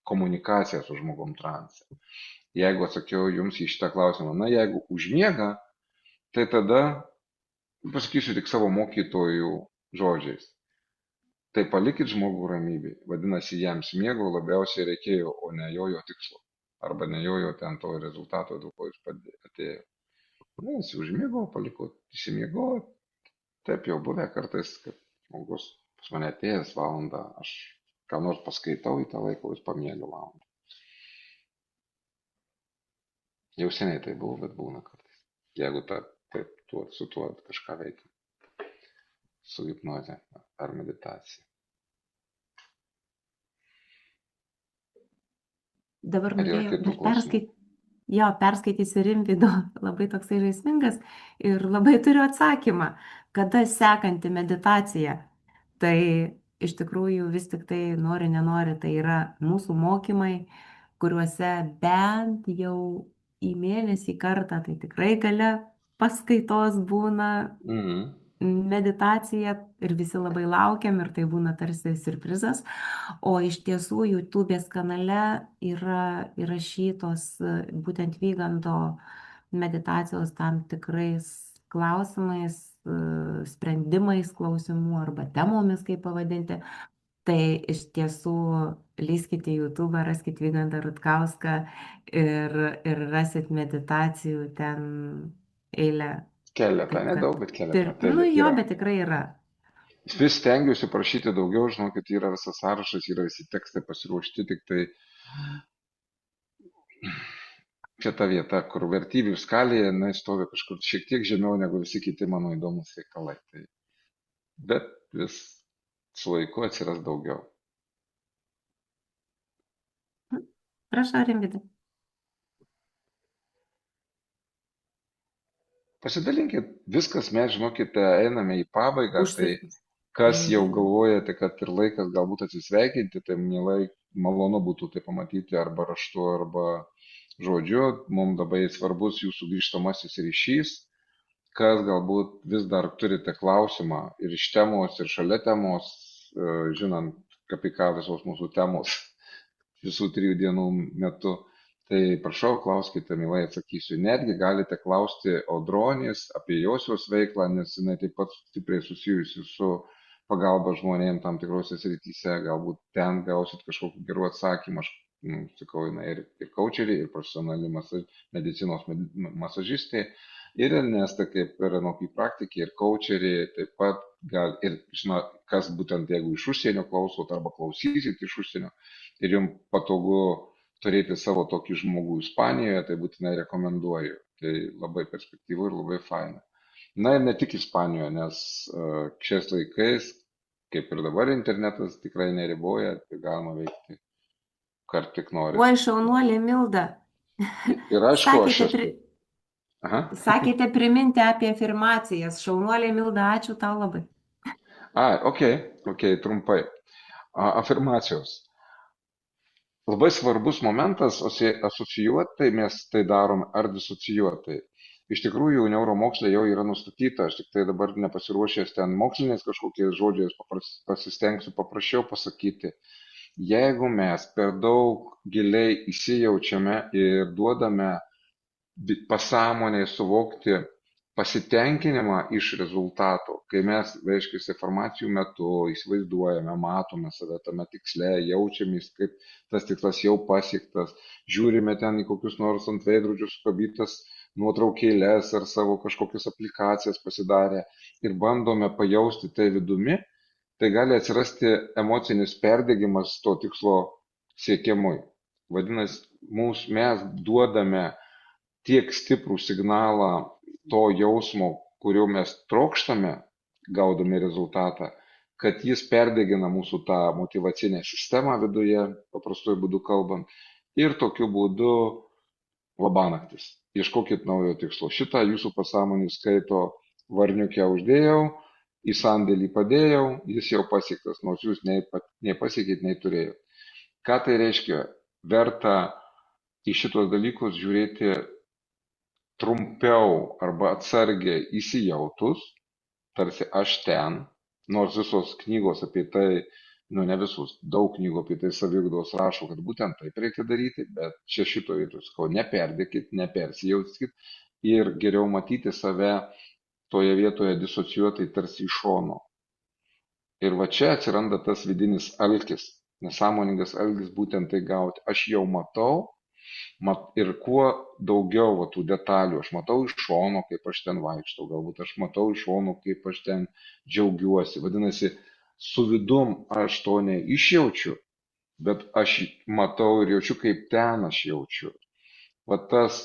komunikaciją su žmogum transe. Jeigu atsakiau jums į šitą klausimą, jeigu užmiega, tai tada pasakysiu tik savo mokytojų žodžiais. Tai palikit žmogų ramybėj. Vadinasi, jam miego labiausiai reikėjo, o ne jojo tikslo. Arba ne jojo ten to rezultato, dėl ko jis atėjo. Jis užmiego, paliko įsimiego. Taip jau buvę kartais, kad žmogus pas mane atėjęs valandą, aš ką nors paskaitau į tą laiką, jis pamiega valandą. Jau seniai tai buvo, bet būna kartais. Jeigu su tuo kažką veikia. Su hipnoze ar meditacija. Dabar Ar yra norėjau kitų dar klausimų? perskaitysiu Rimvydo, labai toksai žaismingas ir labai turiu atsakymą, kada sekanti meditacija. Tai iš tikrųjų vis tik tai nori, nenori, tai yra mūsų mokymai, kuriuose bent jau į mėnesį kartą, tai tikrai gale paskaitos būna meditacija ir visi labai laukiam ir tai būna tarsi siurprizas. O iš tiesų YouTube'ės kanale yra įrašytos būtent Vyganto meditacijos tam tikrais klausimais, sprendimais klausimų arba temomis, kaip pavadinti. Tai iš tiesų lyskite į YouTube, raskite Vygantą Rutkauską ir rasit meditacijų ten eilę. Keletą, Taip nedaug, kad bet keletą. Taip, nu bet jo, yra. bet tikrai yra. Vis stengiuosi prašyti daugiau, žinau, kad yra visas sąrašas, yra visi tekstai pasiruošti, tik tai čia ta vieta, kur vertybių skalėje, na, stovi kažkur šiek tiek žemiau negu visi kiti mano įdomus reikalai. Tai, bet vis su laiku atsiras daugiau. Prašau, Rimvydai. Pasidalinkit, viskas mes, žinokite, einame į pabaigą, tai Užsi- kas jau galvojate, kad ir laikas galbūt atsisveikinti, tai mielai malonu būtų tai pamatyti arba raštu, arba žodžiu. Mums labai svarbus jūsų grįžtamasis ryšys, kas galbūt vis dar turite klausimą ir iš temos, ir šalia temos, žinant, apie ką visos mūsų temos visų 3 dienų metu. Tai prašau, klauskite, mielai atsakysiu. Netgi galite klausti Audronės apie josios veiklą, nes jinai taip pat stipriai susijusi su pagalba žmonėms tam tikrose srityse. Galbūt ten gausit kažkokiu gerų atsakymų. Aš sakau, jinai ir coacheriai, ir profesionali medicinos masažistė. Ir Ernesta kaip NLP praktikė ir coacheriai taip pat gal ir žino, kas būtent jeigu iš užsienio klausot arba klausysit iš užsienio ir jums patogu turėti savo tokį žmogų Ispanijoje, tai būtinai rekomenduoju. Tai labai perspektyvu ir labai faina. Na ir ne tik Ispanijoje, nes šiais laikais, kaip ir dabar internetas tikrai neriboja, tai galima veikti, kar tik nori. Oi, šaunuolė Milda. Ir aišku, aš Sakėte, esu. Aha. sakėte priminti apie afirmacijas. Šaunuolė Milda, ačiū tau labai. Ok, trumpai. Afirmacijos. Labai svarbus momentas asocijuotai mes tai darom ar disocijuotai. Iš tikrųjų, neuromokslė jau yra nustatyta, aš tik tai dabar nepasiruošęs ten moksliniais kažkokiais žodžiais pasistengsiu paprasčiau pasakyti. Jeigu mes per daug giliai įsijaučiame ir duodame pasąmonėje suvokti pasitenkinimą iš rezultato, kai mes, reiškia, informacijų metu įsivaizduojame, matome save tame tiksle, jaučiamės, kaip tas tikslas jau pasiektas, žiūrime ten į kokius nors ant veidrodžių sukabytas nuotraukėlės ar savo kažkokias aplikacijas pasidarę ir bandome pajausti tai vidumi, tai gali atsirasti emocinis perdegimas to tikslo siekimui. Vadinasi, mes duodame tiek stiprų signalą to jausmo, kurio mes trokštame, gaudami rezultatą, kad jis perdegina mūsų tą motyvacinę sistemą viduje, paprastuoju būdu kalbant, ir tokiu būdu labanaktis. Ieškokit naujo tikslo. Šitą jūsų pasąmonė skaito, varniukę uždėjau, į sandėlį padėjau, jis jau pasiektas, nors jūs nei pasiekit, nei turėjot. Ką tai reiškia? Verta į šitos dalykus žiūrėti trumpiau arba atsargiai įsijautus, tarsi aš ten, nors visos knygos apie tai, ne visus, daug knygų apie tai saviugdos rašo, kad būtent taip reikia daryti, bet čia šito vietos, sakau, neperdėkit, nepersijauskit ir geriau matyti save toje vietoje disocijuotai tarsi iš šono. Ir va čia atsiranda tas vidinis alkis, nesąmoningas alkis būtent tai gauti. Aš jau matau, ir kuo daugiau va, tų detalių, aš matau iš šono, kaip aš ten vaikštau, galbūt aš matau iš šono, kaip aš ten džiaugiuosi. Vadinasi, su vidum aš to neišjaučiu, bet aš matau ir jaučiu, kaip ten aš jaučiu. Va tas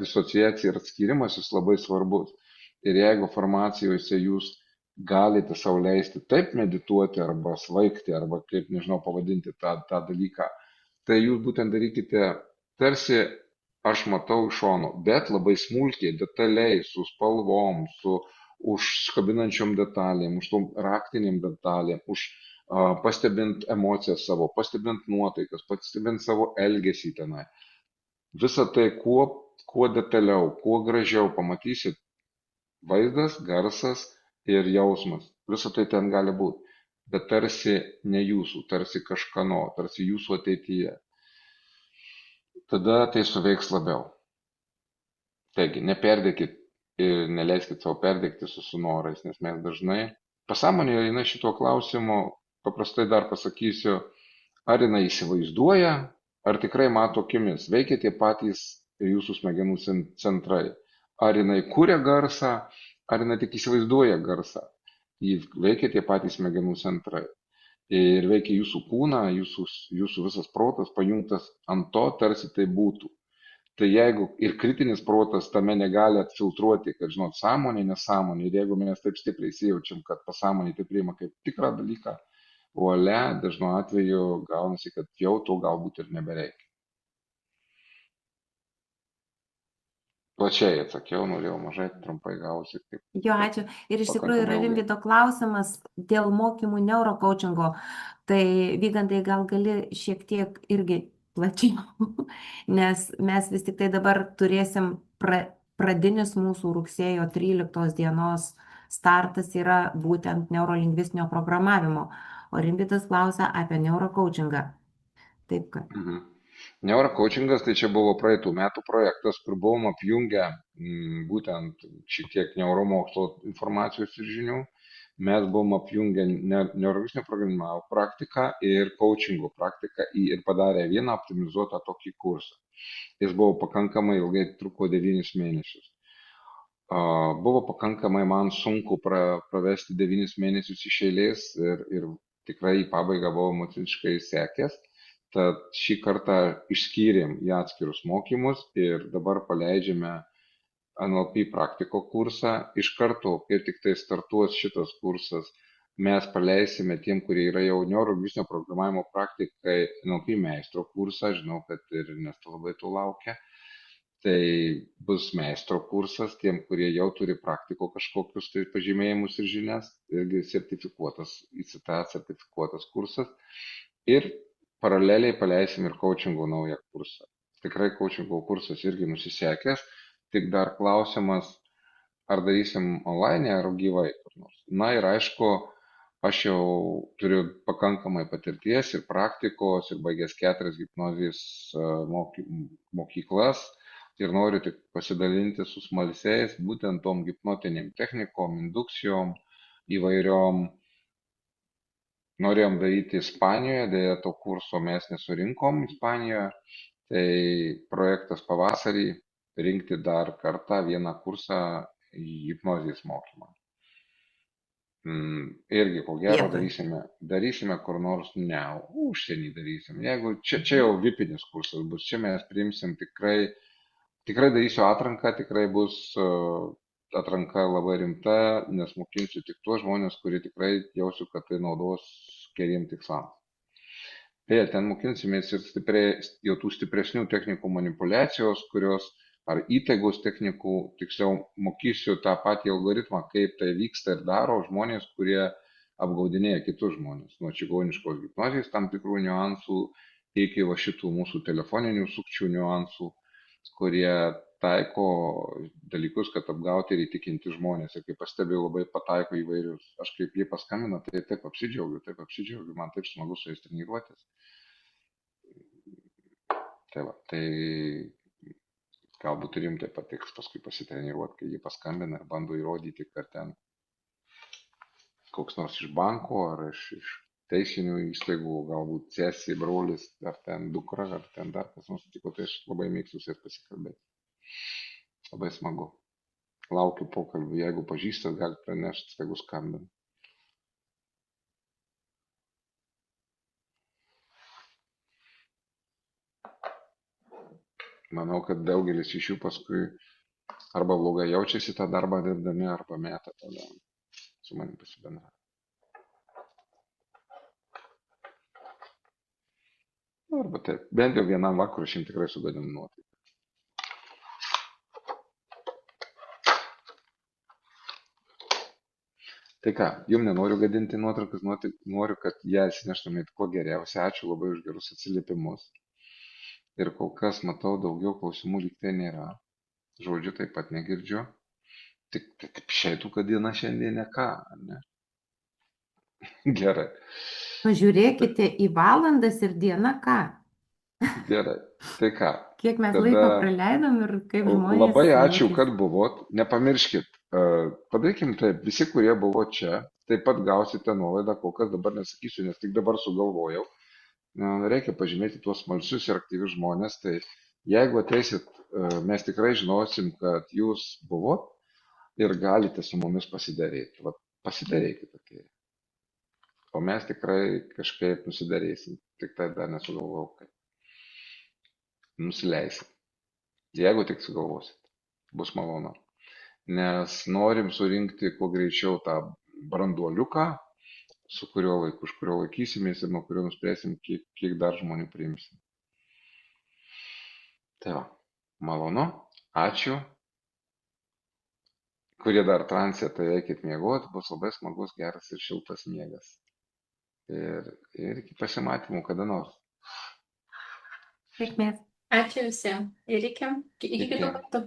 disociacija ir atskirimas jis labai svarbus. Ir jeigu farmacijose jūs galite sau leisti taip medituoti arba svaigti, arba kaip, nežinau, pavadinti tą dalyką, tai jūs būtent darykite tarsi aš matau iš šono, bet labai smulkiai, detaliai, su spalvom, su užkabinančiom detalėm, už tom raktiniam detalėm, pastebint emocijas savo, pastebint nuotaikas, pastebint savo elgesį tenai. Visą tai kuo detaliau, kuo gražiau pamatysit, vaizdas, garsas ir jausmas. Visą tai ten gali būti. Bet tarsi ne jūsų, tarsi kažkano, tarsi jūsų ateityje. Tada tai suveiks labiau. Taigi, neperdėkit ir neleiskit savo perdėkti su norais, nes mes dažnai pasąmonėje jinai šituo klausimu, paprastai dar pasakysiu, ar jinai įsivaizduoja, ar tikrai mato akimis, veikia tie patys jūsų smegenų centrai. Ar jinai kuria garsą, ar jinai tik įsivaizduoja garsą. Jį veikia tie patys smegenų centrai. Ir veikia jūsų kūną, jūsų visas protas pajungtas ant to, tarsi tai būtų. Tai jeigu ir kritinis protas tame negali atfiltruoti, kad, žinot, sąmonė, nesąmonė, ir jeigu mes taip stipriai įsijaučiam, kad pasąmonė tai priima kaip tikrą dalyką, dažnu atveju gaunasi, kad jau to galbūt ir nebereikia. Plačiai atsakiau, norėjau mažai, trumpai gausi. Jo, ačiū. Ir iš tikrųjų yra Pakankamai ilgai. Rimvydo klausimas dėl mokymų neurocoachingo. Tai Vygantai gal gali šiek tiek irgi plačiau, nes mes vis tik tai dabar turėsim pradinis mūsų rugsėjo 13 dienos startas yra būtent neurolingvistinio programavimo. O Rimvydas klausia apie neurocoachingą. Taip kad. Neurocoachingas tai čia buvo praeitų metų projektas, kur buvom apjungę būtent šitiek neuromokslo informacijos ir žinių. Mes buvom apjungę neurolingvistinio programavimo praktiką ir coachingo praktiką ir padarę vieną optimizuotą tokį kursą. Jis buvo pakankamai ilgai, truko 9 mėnesius. Buvo pakankamai man sunku pravesti 9 mėnesius iš eilės ir tikrai į pabaigą buvo emociškai sekęs. Tad šį kartą išskyrėm į atskirus mokymus ir dabar paleidžiame NLP praktiko kursą. Iš karto, kai tik tai startuos šitas kursas, mes paleisime tiem, kurie yra jau neurolingvistinio programavimo praktikai NLP meistro kursą. Žinau, kad ir Ernesta labai to laukia. Tai bus meistro kursas tiem, kurie jau turi praktiko kažkokius tai pažymėjimus ir žinias, irgi sertifikuotas, ICTA sertifikuotas kursas. Ir paraleliai paleisim ir coachingo naują kursą. Tikrai coachingo kursas irgi nusisekęs, tik dar klausimas, ar darysim online ar gyvai kur nors. Na ir aišku, aš jau turiu pakankamai patirties ir praktikos ir baigęs 4 hipnozės mokyklas ir noriu tik pasidalinti su smalsiais būtent tom hipnotiniam technikom, indukcijom įvairiom. Norėjom daryti Ispanijoje, dėja to kurso mes nesurinkom Ispanijoje, tai projektas pavasarį rinkti dar kartą vieną kursą į hipnozės mokymą. Irgi, ko gero, darysime kur nors, ne, užsienį darysim. Jeigu čia jau vipinis kursas bus, čia mes priimsim tikrai darysiu atranką, tikrai bus atranka labai rimta, nes mokinsiu tik tuos žmonės, kurie tikrai jausiu, kad tai naudos geriem tikslams. Beje, ten mokinsimės ir jau tų stipresnių technikų manipuliacijos, kurios ar įtaigos technikų, tiksliau mokysiu tą patį algoritmą, kaip tai vyksta ir daro žmonės, kurie apgaudinėja kitus žmonės. Nuo čigoniškos hipnozės tam tikrų niuansų iki va šitų mūsų telefoninių sukčių niuansų, kurie taiko dalykus, kad apgauti ir įtikinti žmonės. Ir kaip pastebėjau, labai pataiko įvairius. Aš kaip jie paskambina, tai taip apsidžiaugiu, man taip smagu su jais treniruotis. Tai va, tai galbūt ir jums taip patiks paskui pasitreniruoti, kai jie paskambina ir bando įrodyti, kad ten koks nors iš banko ar iš teisinių įstaigų, galbūt sesė, brolis, ar ten dukra, ar ten dar kas nors sutiko, tai aš labai mėgstu su jais pasikalbėti. Labai smagu. Laukiu pokalbių, jeigu pažįstat, galite pranešti, jeigu skambina. Manau, kad daugelis iš jų paskui arba blogai jaučiasi tą darbą dirbdami, arba meta tada su manim pasibendrauti. Arba taip, bent jau vienam vakarui aš jums tikrai sugadinu nuotaiką. Tai ką, jums nenoriu gadinti nuotraukas, noriu, kad ją atsineštumėt kuo geriausia. Ačiū labai už gerus atsiliepimus. Ir kol kas matau, daugiau klausimų lyg tai nėra. Žodžiu taip pat negirdžiu. Tik taip išeitų, kad diena šiandien ne ką, ar ne? Gerai, Pažiūrėkite į valandas ir dieną ką. gerai. Tai ką? Kiek mes Tada laiko praleidom ir kaip žmonės Labai ačiū, jaučiasi. kad buvot. Nepamirškit, padarykim taip, visi, kurie buvo čia, taip pat gausite nuolaidą, kol kas dabar nesakysiu, nes tik dabar sugalvojau. Reikia pažymėti tuos smalsius ir aktyvius žmonės, tai jeigu ateisit, mes tikrai žinosim, kad jūs buvot ir galite su mumis pasidaryti. Vat pasidarykite tokie. O mes tikrai kažkaip nusidarysim. Tik tai dar nesugalvojau, kaip nusileisim. Jeigu tik sugalvosit, bus malonu. Nes norim surinkti kuo greičiau tą branduoliuką, su kurio laiku, už kurio laikysimės ir nuo kurio nuspręsim, kiek dar žmonių priimsim. Tai va, malonu, ačiū. Kurie dar transė, tai eikit miegoti, bus labai smagus, geras ir šiltas miegas. Ir iki pasimatymų kada nors. Sėkmės. Ačiū visiems. Ir iki kitų Iki. kartų.